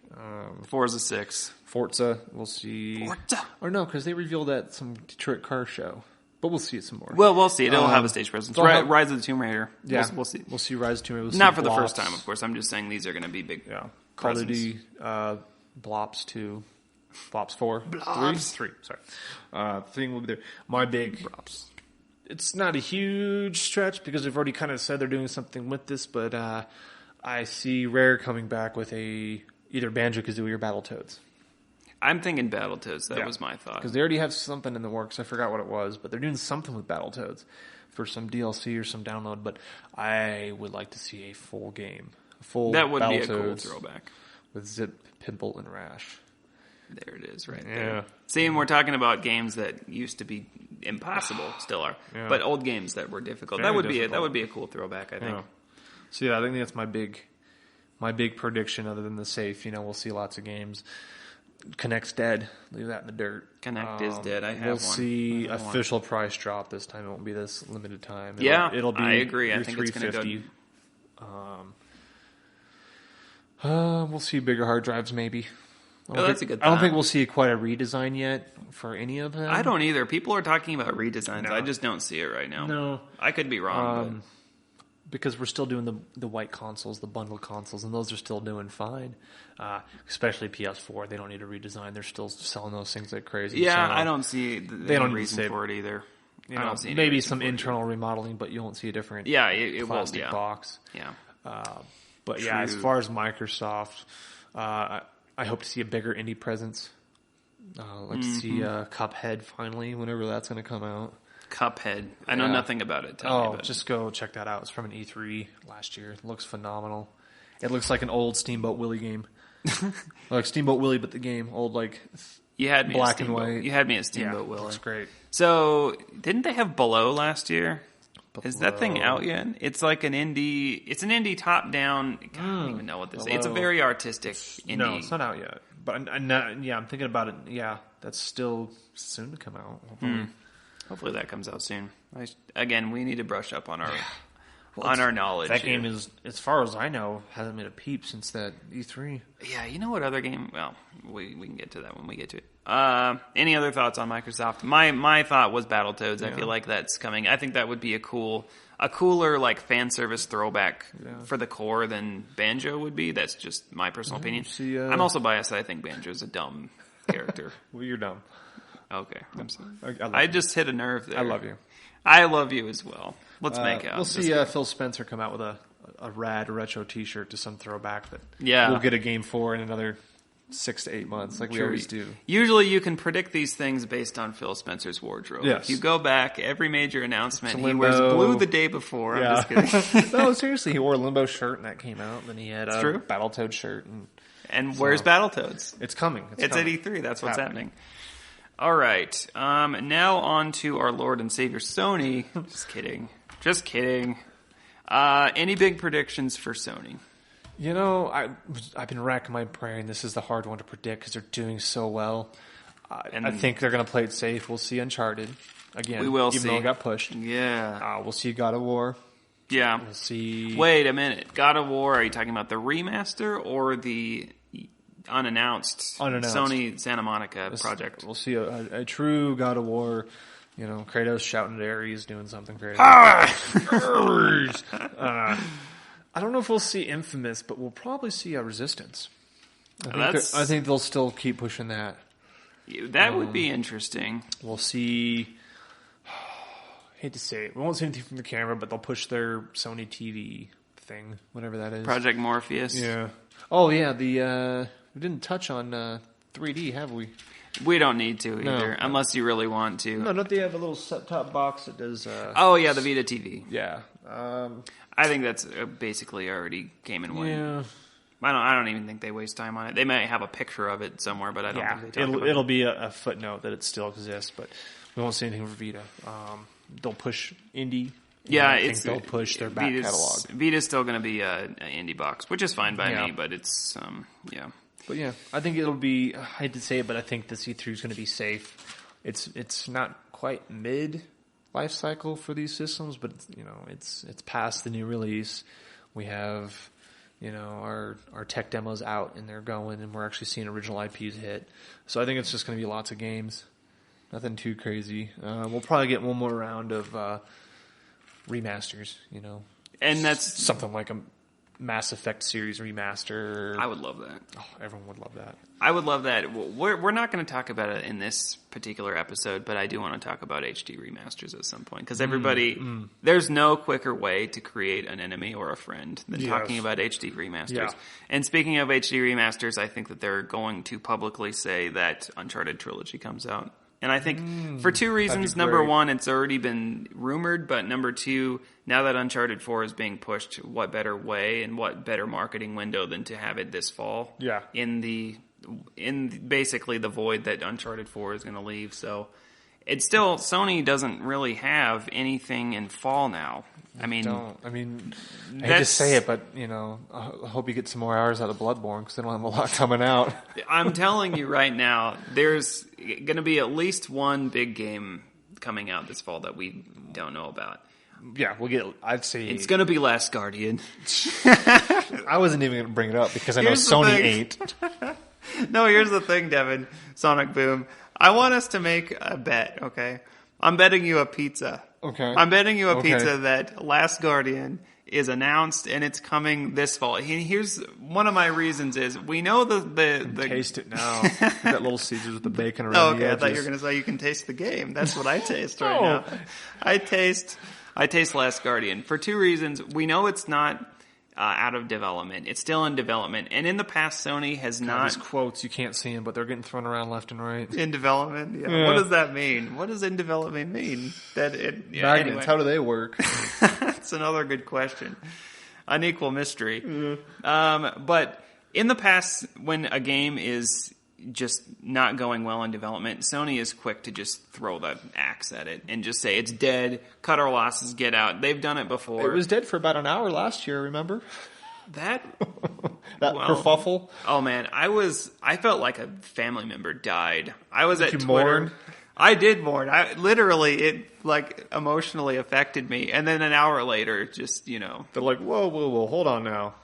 Forza 6. Forza. We'll see... Forza! Or no, because they revealed at some Detroit car show. But we'll see it some more. Well, we'll see. It'll have a stage presence. Rise of the Tomb Raider. Yeah. We'll see. We'll see Rise of the Tomb Raider. Not for the first time, of course. I'm just saying these are going to be big. Yeah. Call of Duty, Blops 2, Blops 4, Blops. 3. Sorry. Thing will be there. My big... Blops. It's not a huge stretch because they've already kind of said they're doing something with this, but I see Rare coming back with either Banjo-Kazooie or Battletoads. I'm thinking Battletoads. That was my thought. Because they already have something in the works. I forgot what it was, but they're doing something with Battletoads for some DLC or some download. But I would like to see a full game. That would be a cool throwback. With Zip, Pimple, and Rash. There it is right there. See, and we're talking about games that used to be impossible, still are. Yeah. But old games that were difficult. That would be a cool throwback, I think. Yeah. So yeah, I think that's my big prediction other than the safe. We'll see lots of games. Connect's dead. Leave that in the dirt. Connect is dead. I have one. We'll see official price drop this time. It won't be this limited time. It'll be I agree. I think it's going to go. We'll see bigger hard drives maybe. That's a good thought. I don't think we'll see quite a redesign yet for any of them. I don't either. People are talking about redesigns. No. I just don't see it right now. No. I could be wrong. Because we're still doing the white consoles, the bundled consoles, and those are still doing fine. Especially PS4. They don't need a redesign. They're still selling those things like crazy. Yeah, so I don't see any reason for it either. I don't see any maybe some internal remodeling, but you won't see a different plastic box. Yeah. But yeah, as far as Microsoft, I hope to see a bigger indie presence. I'd like to see Cuphead finally, whenever that's going to come out. Cuphead. I know nothing about it. Tell me about just go check that out. It's from an E3 last year. It looks phenomenal. It looks like an old Steamboat Willie game. Like Steamboat Willie, but the game. Old, you had me black and white. You had me at Steamboat Willie. Looks great. So, didn't they have Below last year? Is that thing out yet? It's like an indie... It's an indie top-down... I don't even know what this is. It's a very artistic indie. No, it's not out yet. But I'm thinking about it. Yeah, that's still soon to come out. Hopefully that comes out soon. Again, we need to brush up on our knowledge. That game is, as far as I know, hasn't made a peep since that E3. Yeah, you know what other game? Well, we can get to that when we get to it. Any other thoughts on Microsoft? My thought was Battletoads. I feel like that's coming. I think that would be a cool a cooler like fan service throwback for the core than Banjo would be. That's just my personal opinion. See, I'm also biased. I think Banjo's a dumb character. Well, you're dumb. Okay, I'm sorry. I just hit a nerve there. I love you. I love you as well. Let's make out. We'll see Phil Spencer come out with a rad retro T-shirt to some throwback that we'll get a game for in another 6 to 8 months, like we always do. Usually you can predict these things based on Phil Spencer's wardrobe. Yes. If you go back, every major announcement, he wears blue the day before. I'm just kidding. No, seriously, he wore a Limbo shirt and that came out. Then he had a Battletoad shirt. And where's Battletoads? It's coming. It's at E3. That's what's happening. All right. Now on to our Lord and Savior Sony. Just kidding. Any big predictions for Sony? You know, I've been racking my brain. This is the hard one to predict because they're doing so well. I think they're going to play it safe. We'll see Uncharted again. We will even see. Though it got pushed. Yeah. We'll see God of War. Yeah. We'll see. Wait a minute. God of War. Are you talking about the remaster or the unannounced Sony Santa Monica project? We'll see a true God of War. You know, Kratos shouting at Ares, doing something crazy. I don't know if we'll see Infamous, but we'll probably see a Resistance. I think they'll still keep pushing that. That would be interesting. We'll see. Hate to say it, we won't see anything from the camera, but they'll push their Sony TV thing, whatever that is. Project Morpheus. Yeah. Oh yeah, we didn't touch on 3D, have we? We don't need to either, unless you really want to. No, don't they have a little set-top box that does... oh, yeah, the Vita TV. Yeah. I think that's basically already came and went. Yeah. I don't even think they waste time on it. They might have a picture of it somewhere, but I don't think they talk about it. It'll be a footnote that it still exists, but we won't see anything for Vita. They'll push indie. Yeah, I think they'll push their back catalog. Vita's still going to be an indie box, which is fine by me, but it's, But yeah, I think it'll be, I hate to say it, but I think the C3 is going to be safe. It's not quite mid life cycle for these systems, but it's past the new release. We have, our tech demos out and they're going, and we're actually seeing original IPs hit. So I think it's just going to be lots of games. Nothing too crazy. We'll probably get one more round of remasters, And that's something like a Mass Effect series remaster. I would love that. Oh, everyone would love that. I would love that. We're not going to talk about it in this particular episode, but I do want to talk about HD remasters at some point because there's no quicker way to create an enemy or a friend than talking about HD remasters. Yeah. And speaking of HD remasters, I think that they're going to publicly say that Uncharted Trilogy comes out. And I think for two reasons. Number one, it's already been rumored, but number two, now that Uncharted 4 is being pushed, what better way and what better marketing window than to have it this fall? Yeah. In basically the void that Uncharted 4 is going to leave. So it's still, Sony doesn't really have anything in fall now. I hate to say it, but I hope you get some more hours out of Bloodborne because they don't have a lot coming out. I'm telling you right now, there's going to be at least one big game coming out this fall that we don't know about. Yeah, I'd say it's going to be Last Guardian. I wasn't even going to bring it up because I know Sony ain't. No, here's the thing, Devin. Sonic Boom. I want us to make a bet. Okay, I'm betting you a pizza. Okay. I'm betting you a pizza that Last Guardian is announced and it's coming this fall. Here's one of my reasons is we know the taste it now. That Little Caesars with the bacon around the edges. I thought you were going to say you can taste the game. That's what I taste right now. I taste Last Guardian for two reasons. We know it's not out of development. It's still in development. And in the past, Sony has not... These quotes, you can't see them, but they're getting thrown around left and right. In development? Yeah. What does that mean? What does in development mean? Magnets, anyway. How do they work? That's another good question. Unequal mystery. But in the past, when a game is just not going well in development, Sony is quick to just throw the axe at it and just say it's dead, cut our losses, get out. They've done it before. It was dead for about an hour last year, remember? That kerfuffle? Oh man, I felt like a family member died. I was at Twitter. Mourn? I did mourn. It emotionally affected me. And then an hour later, just, They're like, whoa, hold on now.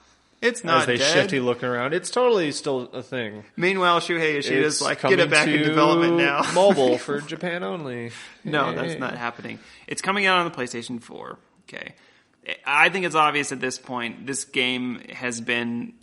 It's not dead. As they shifty looking around. It's totally still a thing. Meanwhile, Shuhei Yoshida's like, get it back in development now. Mobile for Japan only. No, that's not happening. It's coming out on the PlayStation 4. Okay. I think it's obvious at this point, this game has been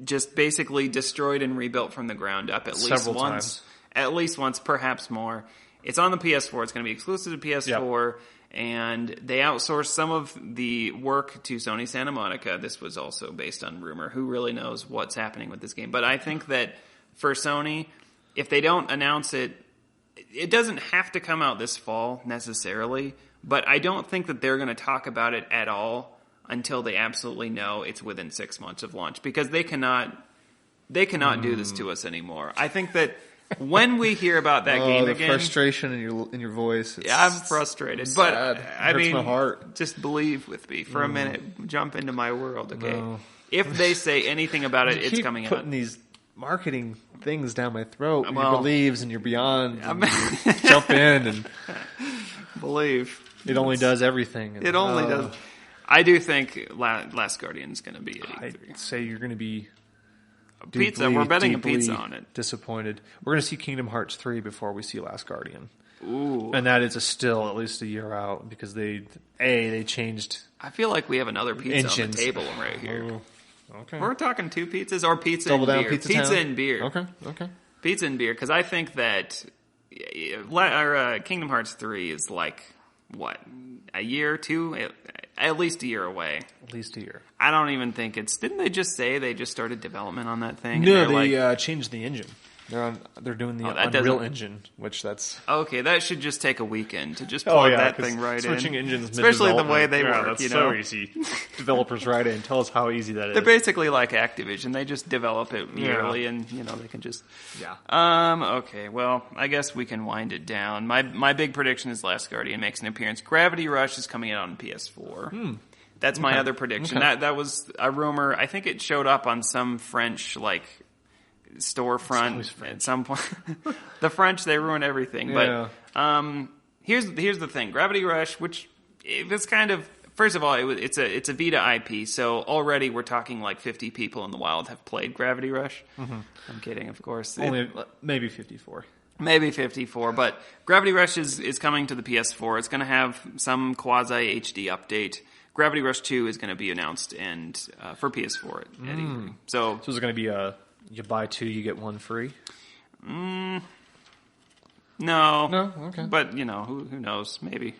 just basically destroyed and rebuilt from the ground up Several times. At least once, perhaps more. It's on the PS4. It's going to be exclusive to PS4. Yep. And they outsourced some of the work to Sony Santa Monica. This was also based on rumor. Who really knows what's happening with this game? But I think that for Sony, if they don't announce it, it doesn't have to come out this fall necessarily. But I don't think that they're going to talk about it at all until they absolutely know it's within 6 months of launch. Because they cannot do this to us anymore. I think that when we hear about that game the again, frustration in your voice. I'm frustrated, but I mean, my heart. Just believe with me for a minute. Jump into my world, okay? No. If they say anything about it, it's coming out. Putting these marketing things down my throat. Well, your believes and you're beyond. And you jump in and believe. It only does everything. It only does. I do think Last Guardian is going to be at E3. I'd say you're going to be. Pizza. We're betting a pizza on it. Disappointed. We're going to see Kingdom Hearts 3 before we see Last Guardian. Ooh. And that is still at least a year out because they changed. I feel like we have another pizza engines. On the table right here. Oh, okay. We're talking 2 pizzas or pizza Double and down beer. Pizza and beer. Okay. Pizza and beer because I think that Kingdom Hearts 3 is like what, a year or 2? At least a year away. At least a year. I don't even think didn't they just say they just started development on that thing? No, they changed the engine. They're doing the Unreal Engine, which that's... Okay, that should just take a weekend to just plug that thing right switching engines especially the way they work, that's so easy. Developers write in. Tell us how easy that is. They're basically like Activision. They just develop it yearly and, they can just... Yeah. Okay, well, I guess we can wind it down. My big prediction is Last Guardian makes an appearance. Gravity Rush is coming out on PS4. That's my other prediction. Okay. That was a rumor. I think it showed up on some French, storefront at some point. The French, they ruin everything. Yeah. But here's the thing: Gravity Rush, which it's kind of, first of all, it's a Vita IP, so already we're talking like 50 people in the wild have played Gravity Rush. Mm-hmm. I'm kidding, of course. Only maybe 54. Maybe 54, but Gravity Rush is coming to the PS4. It's going to have some quasi-HD update. Gravity Rush 2 is going to be announced and for PS4 at E3. So is it going to be you buy 2, you get 1 free? No. No? Okay. But, who knows? Maybe.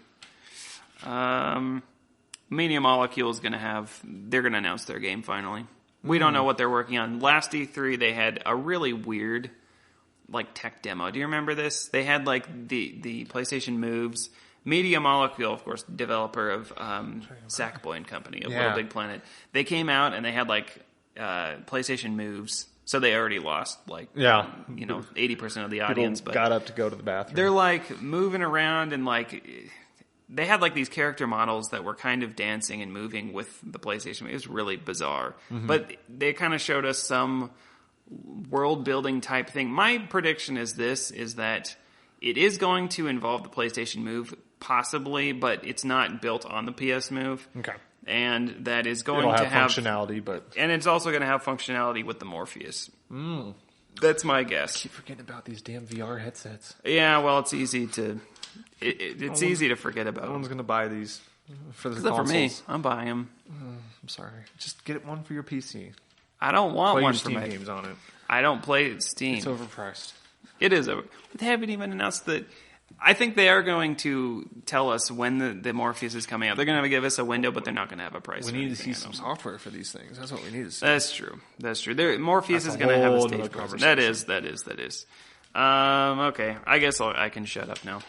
Media Molecule is going to they're going to announce their game finally. We don't know what they're working on. Last E3, they had a really weird, tech demo. Do you remember this? They had, the PlayStation Moves. Media Molecule, of course, developer of Sackboy and Company of Little Big Planet. They came out and they had, PlayStation Moves. So they already lost 80% of the audience. But got up to go to the bathroom. They're moving around and they had these character models that were kind of dancing and moving with the PlayStation. It was really bizarre. Mm-hmm. But they kind of showed us some world building type thing. My prediction is that it is going to involve the PlayStation Move possibly, but it's not built on the PS Move. Okay. And that is going to have functionality, but and it's also going to have functionality with the Morpheus. That's my guess. I keep forgetting about these damn VR headsets. Yeah, well, it's easy to easy to forget about. No one's going to buy these for the consoles. For me, I'm buying them. I'm sorry. Just get one for your PC. I don't want play one your for Steam my games on it. I don't play Steam. It's overpriced. It is over. But they haven't even announced that. I think they are going to tell us when the Morpheus is coming out. They're going to give us a window, but they're not going to have a price. We need to see some software for these things. That's what we need to see. That's true. Morpheus is going to have a stage presence. That is. Okay. I guess I can shut up now.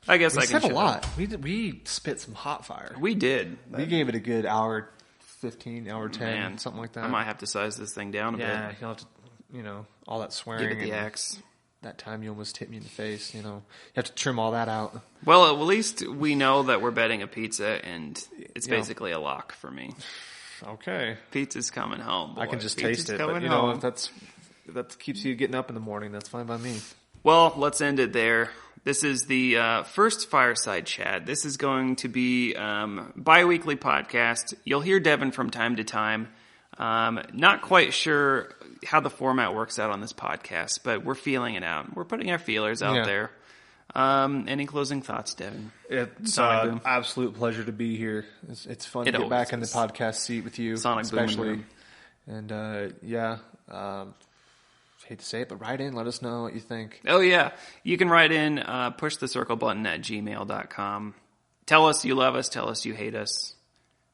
I guess I can shut up. We said a lot. We spit some hot fire. We did. We gave it a good hour 15, hour 10, Man, something like that. I might have to size this thing down a bit. Yeah, you'll have to, all that swearing. Give it the axe. That time you almost hit me in the face, you have to trim all that out. Well, at least we know that we're betting a pizza, and it's basically a lock for me. Okay. Pizza's coming home, boy. I can just taste it, but if that keeps you getting up in the morning, that's fine by me. Well, let's end it there. This is the first Fireside Chat. This is going to be bi-weekly podcast. You'll hear Devin from time to time. Not quite sure how the format works out on this podcast, but we're feeling it out. We're putting our feelers out there. Any closing thoughts, Devin? It's an absolute pleasure to be here. It's fun to get back in the podcast seat with you, Sonic especially. And hate to say it, but write in. Let us know what you think. Oh, yeah. You can write in, push the circle button at gmail.com. Tell us you love us. Tell us you hate us.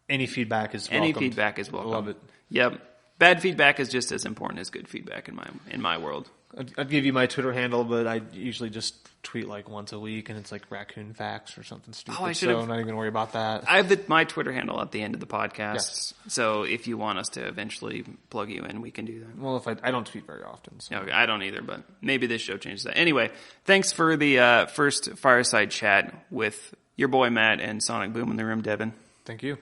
Any feedback is welcome. Any feedback is welcome. Love it. Yep. Bad feedback is just as important as good feedback in my world. I'd give you my Twitter handle, but I usually just tweet like once a week, and it's like raccoon facts or something stupid. So I'm not even going to worry about that. I have my Twitter handle at the end of the podcast, so if you want us to eventually plug you in, we can do that. Well, if I don't tweet very often. So. Okay, I don't either, but maybe this show changes that. Anyway, thanks for the first fireside chat with your boy Matt and Sonic Boom in the Room, Devin. Thank you.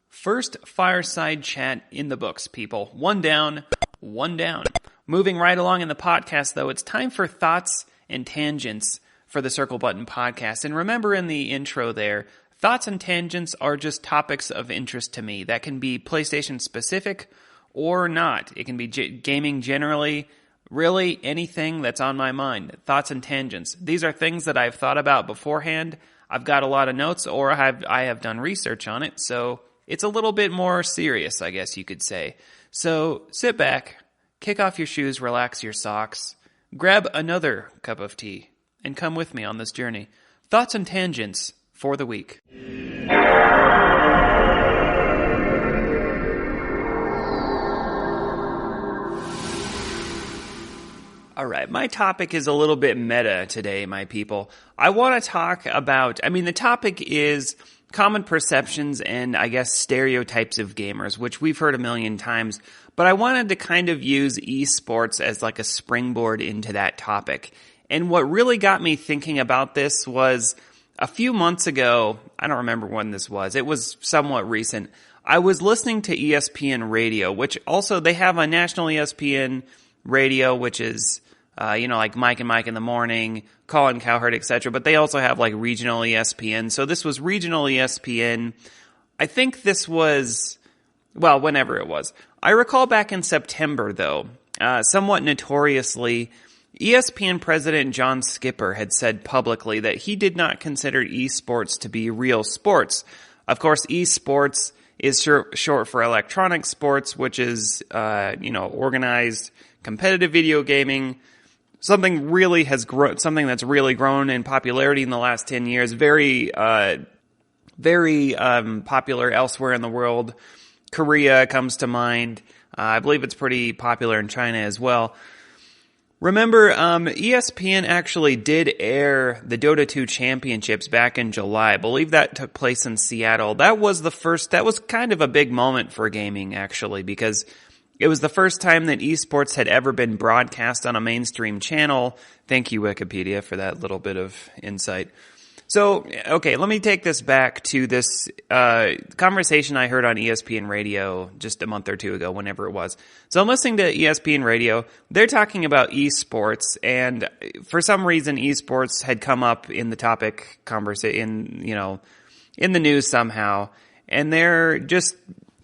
First fireside chat in the books, people. One down, one down. Moving right along in the podcast, though, it's time for thoughts and tangents for the Circle Button podcast. And remember in the intro there, thoughts and tangents are just topics of interest to me. That can be PlayStation specific or not. It can be gaming generally, really anything that's on my mind. Thoughts and tangents. These are things that I've thought about beforehand. I've got a lot of notes, or I have done research on it, so it's a little bit more serious, I guess you could say. So sit back, kick off your shoes, relax your socks, grab another cup of tea, and come with me on this journey. Thoughts and tangents for the week. All right, my topic is a little bit meta today, my people. I want to talk about, the topic is common perceptions and, I guess, stereotypes of gamers, which we've heard a million times. But I wanted to kind of use esports as like a springboard into that topic. And what really got me thinking about this was a few months ago, I don't remember when this was, it was somewhat recent, I was listening to ESPN Radio, which also, they have a national ESPN Radio, which is like Mike and Mike in the morning, Colin Cowherd, etc. But they also have like regional ESPN. So this was regional ESPN. I think this was, whenever it was. I recall back in September, though, somewhat notoriously, ESPN president John Skipper had said publicly that he did not consider esports to be real sports. Of course, esports is short for electronic sports, which is, organized competitive video gaming. Something that's really grown in popularity in the last 10 years. Very popular elsewhere in the world. Korea comes to mind. I believe it's pretty popular in China as well. Remember, ESPN actually did air the Dota 2 championships back in July. I believe that took place in Seattle. That was kind of a big moment for gaming, actually, because it was the first time that esports had ever been broadcast on a mainstream channel. Thank you, Wikipedia, for that little bit of insight. So, okay, let me take this back to this conversation I heard on ESPN Radio just a month or two ago, whenever it was. So I'm listening to ESPN Radio. They're talking about esports, and for some reason, esports had come up in the topic in the news somehow, and they're just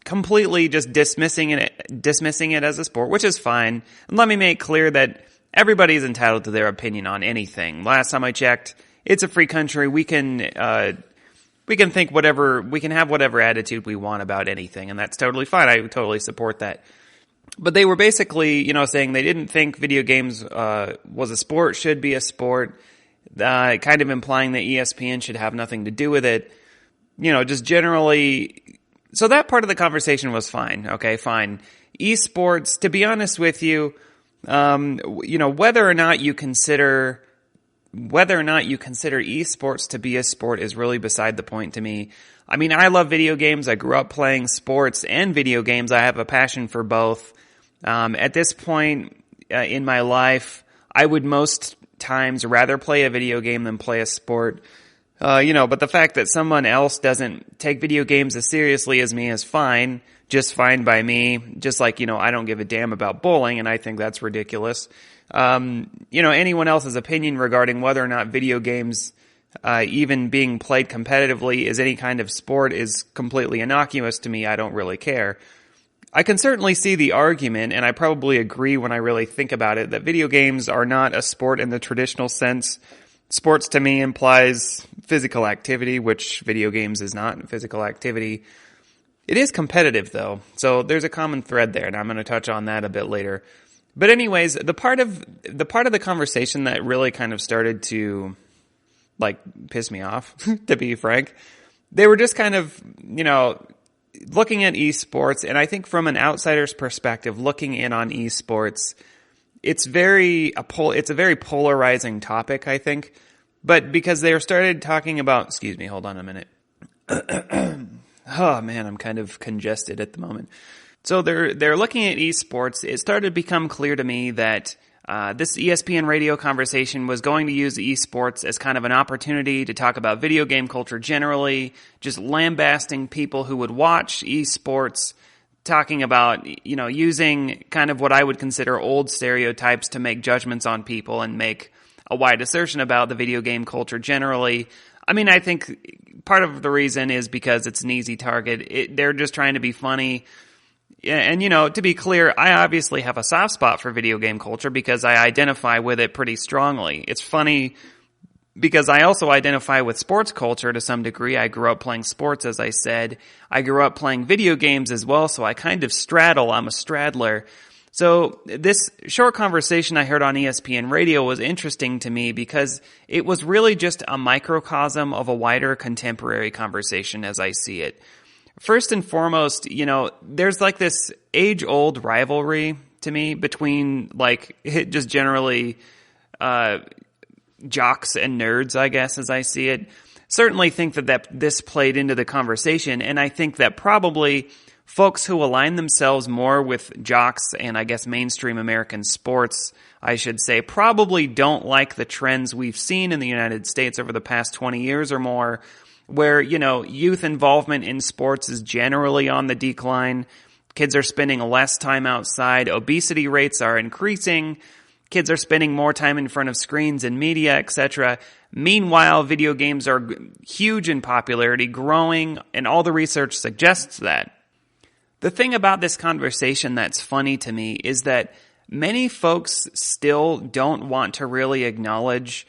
completely just dismissing it as a sport, which is fine. And let me make clear that everybody's entitled to their opinion on anything. Last time I checked, it's a free country. We can think whatever, we can have whatever attitude we want about anything, and that's totally fine. I totally support that. But they were basically, saying they didn't think video games was a sport, should be a sport, kind of implying that ESPN should have nothing to do with it. Just generally. So that part of the conversation was fine. Okay, fine. Esports, to be honest with you, whether or not you consider esports to be a sport is really beside the point to me. I love video games. I grew up playing sports and video games. I have a passion for both. At this point in my life, I would most times rather play a video game than play a sport. But the fact that someone else doesn't take video games as seriously as me is fine, just fine by me. Just like, I don't give a damn about bowling, and I think that's ridiculous. Anyone else's opinion regarding whether or not video games, even being played competitively is any kind of sport is completely innocuous to me. I don't really care. I can certainly see the argument, and I probably agree when I really think about it, that video games are not a sport in the traditional sense. Sports to me implies physical activity, which video games is not physical activity. It is competitive though, so there's a common thread there, and I'm going to touch on that a bit later. But anyways, the part of the conversation that really kind of started to piss me off, to be frank, they were just kind of, looking at esports, and I think from an outsider's perspective, looking in on esports, it's a very polarizing topic, I think. But because they started talking about, excuse me, hold on a minute. Oh man, I'm kind of congested at the moment. So they're looking at esports. It started to become clear to me that this ESPN radio conversation was going to use esports as kind of an opportunity to talk about video game culture generally, just lambasting people who would watch esports, talking about, using kind of what I would consider old stereotypes to make judgments on people and make a wide assertion about the video game culture generally. I mean, I think part of the reason is because it's an easy target. They're just trying to be funny. And, to be clear, I obviously have a soft spot for video game culture because I identify with it pretty strongly. It's funny because I also identify with sports culture to some degree. I grew up playing sports, as I said. I grew up playing video games as well, so I kind of straddle. I'm a straddler. So this short conversation I heard on ESPN radio was interesting to me because it was really just a microcosm of a wider contemporary conversation as I see it. First and foremost, there's this age-old rivalry to me between just generally jocks and nerds, I guess, as I see it. Certainly think that this played into the conversation, and I think that probably folks who align themselves more with jocks and I guess mainstream American sports, I should say, probably don't like the trends we've seen in the United States over the past 20 years or more, where, youth involvement in sports is generally on the decline. Kids are spending less time outside. Obesity rates are increasing. Kids are spending more time in front of screens and media, etc. Meanwhile, video games are huge in popularity, growing, and all the research suggests that. The thing about this conversation that's funny to me is that many folks still don't want to really acknowledge,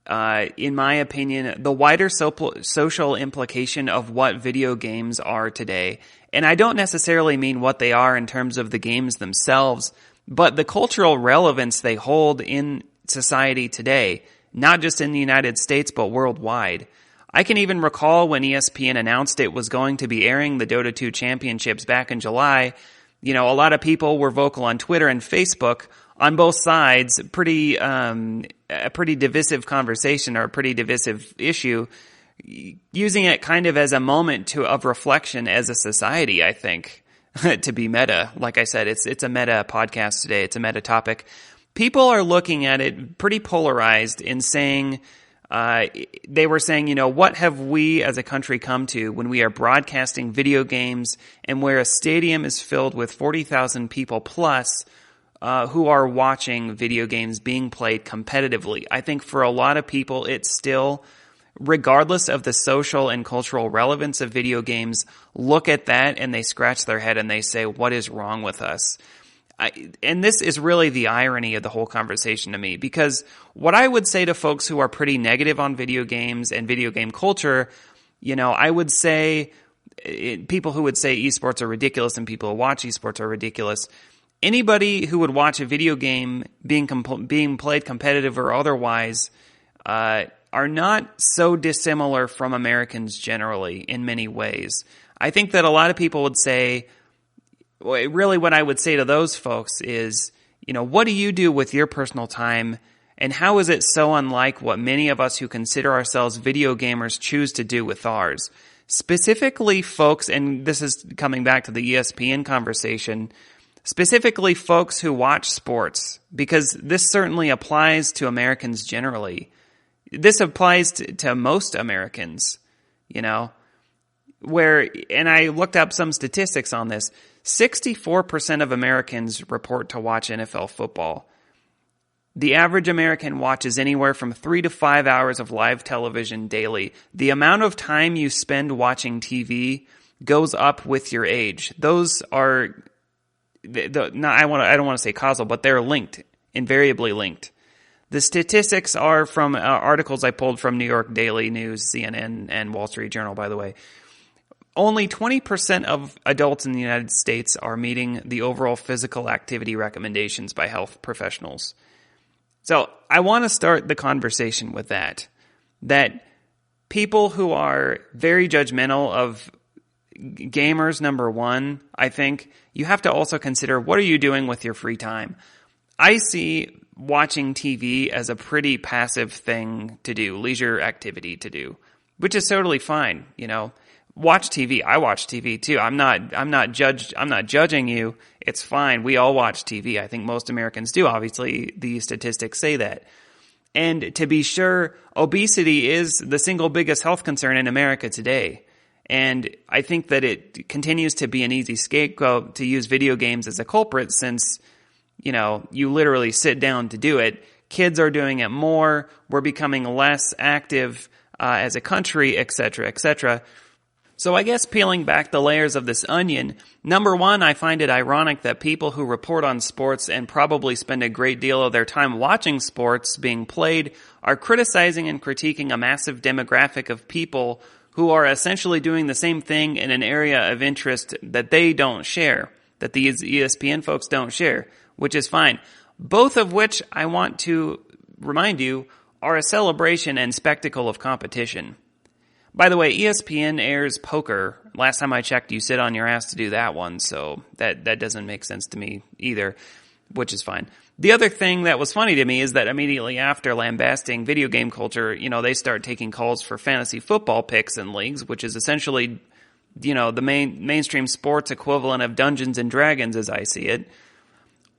in my opinion, the wider social implication of what video games are today. And I don't necessarily mean what they are in terms of the games themselves, but the cultural relevance they hold in society today, not just in the United States, but worldwide. I can even recall when ESPN announced it was going to be airing the Dota 2 championships back in July. A lot of people were vocal on Twitter and Facebook on both sides. A pretty divisive conversation or a pretty divisive issue, using it kind of as a moment of reflection as a society, I think, to be meta. Like I said, it's a meta podcast today. It's a meta topic. People are looking at it pretty polarized in saying, they were saying, what have we as a country come to when we are broadcasting video games and where a stadium is filled with 40,000 people plus who are watching video games being played competitively? I think for a lot of people, it's still, regardless of the social and cultural relevance of video games, look at that and they scratch their head and they say, what is wrong with us? And this is really the irony of the whole conversation to me, because what I would say to folks who are pretty negative on video games and video game culture, I would say people who would say esports are ridiculous and people who watch esports are ridiculous. Anybody who would watch a video game being played competitive or otherwise are not so dissimilar from Americans generally in many ways. I think that a lot of people would say, really what I would say to those folks is, what do you do with your personal time, and how is it so unlike what many of us who consider ourselves video gamers choose to do with ours? Specifically, folks, and this is coming back to the ESPN conversation, specifically folks who watch sports, because this certainly applies to Americans generally. this applies to most Americans, you know, and I looked up some statistics on this. 64% of Americans report to watch NFL football. The average American watches anywhere from 3 to 5 hours of live television daily. The amount of time you spend watching TV goes up with your age. Those are, I don't want to say causal, but they're linked, invariably linked. The statistics are from articles I pulled from New York Daily News, CNN, and Wall Street Journal, by the way. Only 20% of adults in the United States are meeting the overall physical activity recommendations by health professionals. So I want to start the conversation with that people who are very judgmental of gamers, number one, I think you have to also consider, what are you doing with your free time? I see watching TV as a pretty passive thing to do, leisure activity to do, which is totally fine, you know. Watch TV. I watch TV too. I'm not judging you. It's fine. We all watch TV. I think most Americans do. Obviously, the statistics say that. And to be sure, obesity is the single biggest health concern in America today. And I think that it continues to be an easy scapegoat to use video games as a culprit, since, you know, you literally sit down to do it. Kids are doing it more. We're becoming less active as a country, et cetera, et cetera. So I guess peeling back the layers of this onion, number one, I find it ironic that people who report on sports and probably spend a great deal of their time watching sports being played are criticizing and critiquing a massive demographic of people who are essentially doing the same thing in an area of interest that they don't share, that these ESPN folks don't share, which is fine. Both of which, I want to remind you, are a celebration and spectacle of competition. By the way, ESPN airs poker. Last time I checked, you sit on your ass to do that one, so that doesn't make sense to me either, which is fine. The other thing that was funny to me is that immediately after lambasting video game culture, you know, they start taking calls for fantasy football picks in leagues, which is essentially, you know, the mainstream sports equivalent of Dungeons and Dragons as I see it.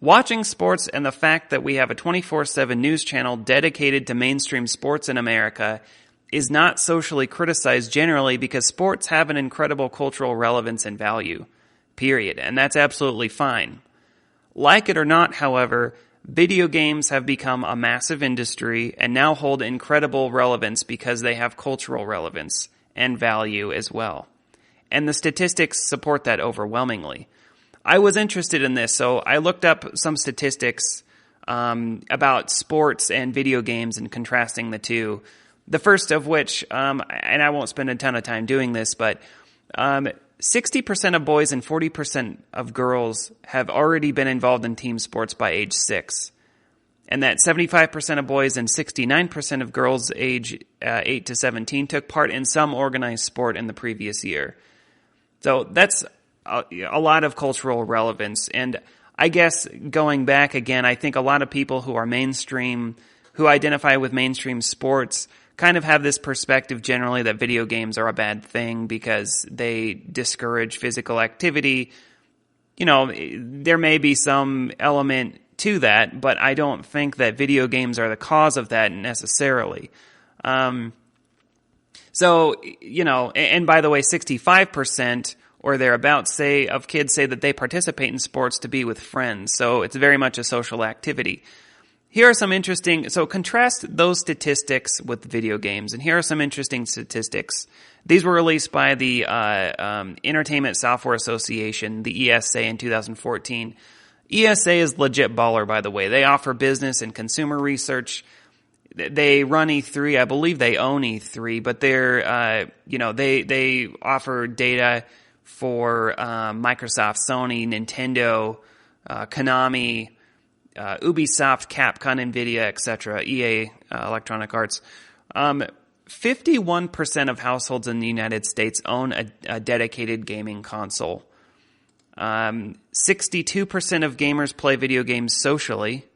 Watching sports and the fact that we have a 24/7 news channel dedicated to mainstream sports in America is not socially criticized generally because sports have an incredible cultural relevance and value, period. And that's absolutely fine. Like it or not, however, video games have become a massive industry and now hold incredible relevance because they have cultural relevance and value as well. And the statistics support that overwhelmingly. I was interested in this, so I looked up some statistics about sports and video games and contrasting the two. The first of which, and I won't spend a ton of time doing this, but 60% of boys and 40% of girls have already been involved in team sports by age 6. And that 75% of boys and 69% of girls age 8 to 17 took part in some organized sport in the previous year. So that's a lot of cultural relevance. And I guess going back again, I think a lot of people who are mainstream, who identify with mainstream sports, kind of have this perspective generally that video games are a bad thing because they discourage physical activity. You know, there may be some element to that, but I don't think that video games are the cause of that necessarily. So, you know, and by the way, 65% or thereabouts of kids say that they participate in sports to be with friends. So it's very much a social activity. Here are some so contrast those statistics with video games, and here are some interesting statistics. These were released by the Entertainment Software Association, the ESA, in 2014. ESA is legit baller, by the way. They offer business and consumer research. They run E3. I believe they own E3, but they're, they offer data for Microsoft, Sony, Nintendo, Konami, Ubisoft, Capcom, Nvidia, etc., EA, Electronic Arts. 51% of households in the United States own a dedicated gaming console. 62% of gamers play video games socially.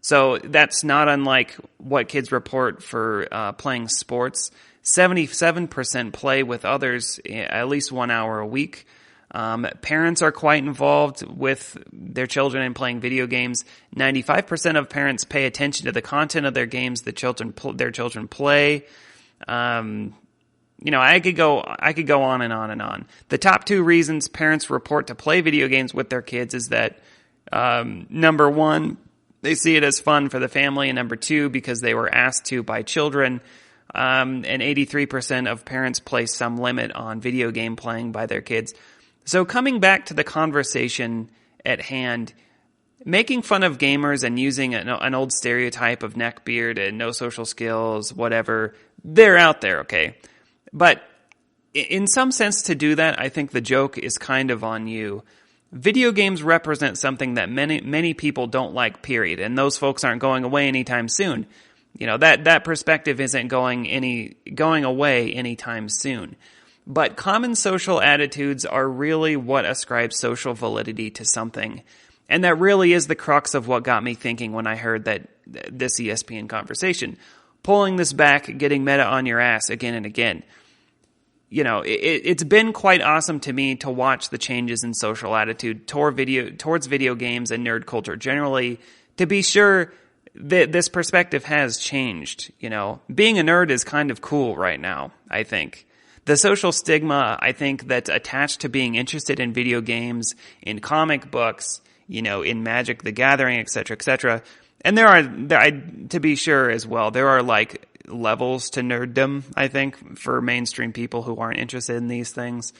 So that's not unlike what kids report for playing sports. 77% play with others at least 1 hour a week. Parents are quite involved with their children in playing video games. 95% of parents pay attention to the content of their games their children play. I could go on and on and on. The top 2 reasons parents report to play video games with their kids is that, number 1, they see it as fun for the family, and number 2, because they were asked to by children. And 83% of parents place some limit on video game playing by their kids. So coming back to the conversation at hand, making fun of gamers and using an old stereotype of neckbeard and no social skills, whatever, they're out there, okay? But in some sense, to do that, I think the joke is kind of on you. Video games represent something that many people don't like, period, and those folks aren't going away anytime soon. That perspective isn't going away anytime soon. But common social attitudes are really what ascribes social validity to something. And that really is the crux of what got me thinking when I heard this ESPN conversation. Pulling this back, getting meta on your ass again and again. It's been quite awesome to me to watch the changes in social attitude towards video games and nerd culture generally. To be sure, this perspective has changed. Being a nerd is kind of cool right now, I think. The social stigma, I think, that's attached to being interested in video games, in comic books, in Magic the Gathering, etc., and to be sure as well, there are like levels to nerddom, I think, for mainstream people who aren't interested in these things.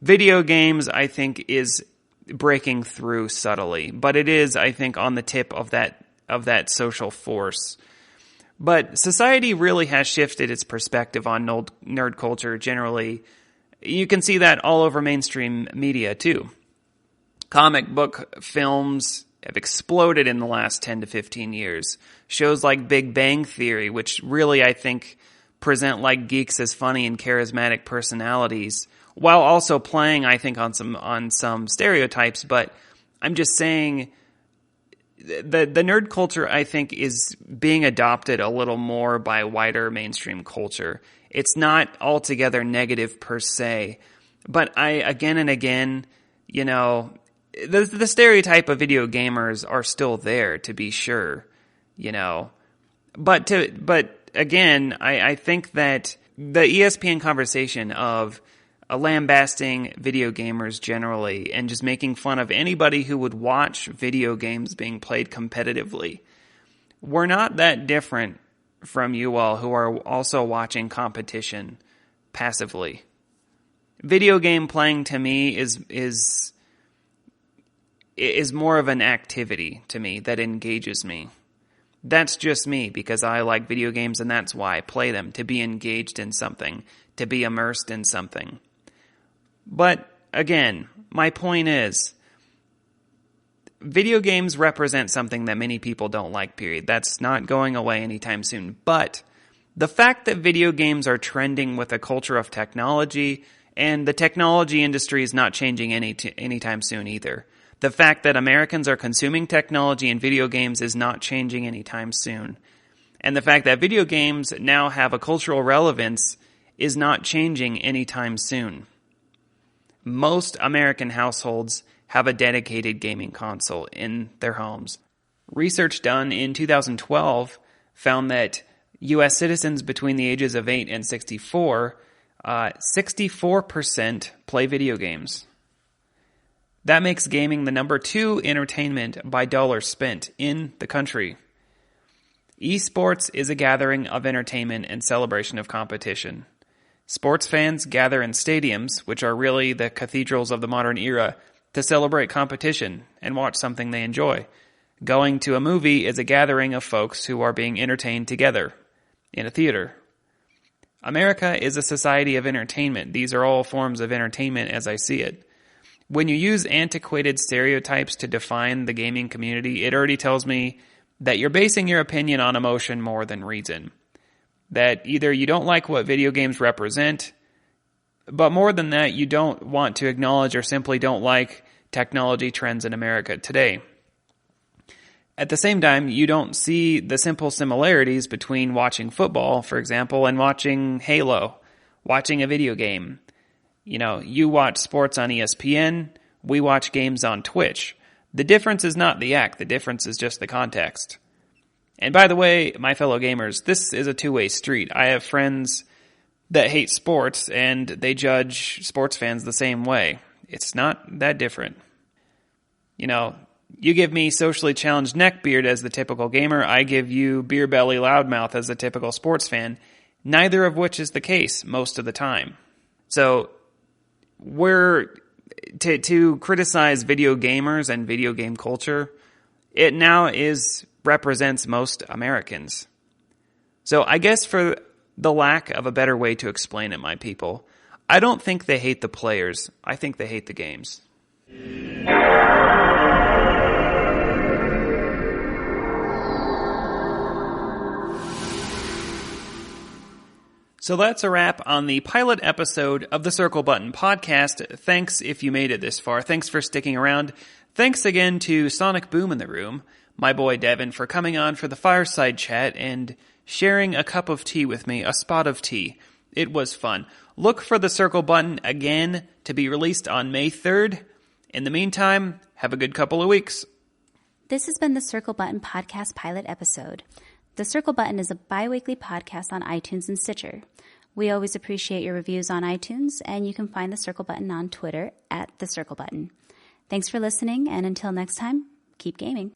Video games, I think, is breaking through subtly, but it is, I think, on the tip of that social force. But society really has shifted its perspective on nerd culture generally. You can see that all over mainstream media too. Comic book films have exploded in the last 10 to 15 years. Shows like Big Bang Theory, which really, I think, present like geeks as funny and charismatic personalities, while also playing, I think, on some stereotypes. But I'm just saying, the nerd culture, I think, is being adopted a little more by wider mainstream culture. It's not altogether negative per se, but again and again, the stereotype of video gamers are still there, to be sure, But again, I think that the ESPN conversation of lambasting video gamers generally and just making fun of anybody who would watch video games being played competitively. We're not that different from you all who are also watching competition passively. Video game playing to me is more of an activity to me that engages me. That's just me because I like video games and that's why I play them, to be engaged in something, to be immersed in something. But again, my point is, video games represent something that many people don't like, period. That's not going away anytime soon. But the fact that video games are trending with a culture of technology, and the technology industry is not changing anytime soon either. The fact that Americans are consuming technology and video games is not changing anytime soon. And the fact that video games now have a cultural relevance is not changing anytime soon. Most American households have a dedicated gaming console in their homes. Research done in 2012 found that U.S. citizens between the ages of 8 and 64, 64% play video games. That makes gaming the number 2 entertainment by dollars spent in the country. Esports is a gathering of entertainment and celebration of competition. Sports fans gather in stadiums, which are really the cathedrals of the modern era, to celebrate competition and watch something they enjoy. Going to a movie is a gathering of folks who are being entertained together in a theater. America is a society of entertainment. These are all forms of entertainment as I see it. When you use antiquated stereotypes to define the gaming community, it already tells me that you're basing your opinion on emotion more than reason. That either you don't like what video games represent, but more than that, you don't want to acknowledge or simply don't like technology trends in America today. At the same time, you don't see the simple similarities between watching football, for example, and watching Halo, watching a video game. You know, you watch sports on ESPN, we watch games on Twitch. The difference is not the act, the difference is just the context. And by the way, my fellow gamers, this is a two-way street. I have friends that hate sports, and they judge sports fans the same way. It's not that different. You know, you give me socially challenged neckbeard as the typical gamer, I give you beer belly loudmouth as the typical sports fan, neither of which is the case most of the time. So, to criticize video gamers and video game culture, it now represents most Americans. So I guess for the lack of a better way to explain it, my people, I don't think they hate the players. I think they hate the games. So that's a wrap on the pilot episode of the Circle Button podcast. Thanks if you made it this far. Thanks for sticking around. Thanks again to Sonic Boom in the Room, my boy Devin, for coming on for the fireside chat and sharing a cup of tea with me, a spot of tea. It was fun. Look for the Circle Button again to be released on May 3rd. In the meantime, have a good couple of weeks. This has been the Circle Button podcast pilot episode. The Circle Button is a biweekly podcast on iTunes and Stitcher. We always appreciate your reviews on iTunes, and you can find the Circle Button on Twitter at the Circle Button. Thanks for listening, and until next time, keep gaming.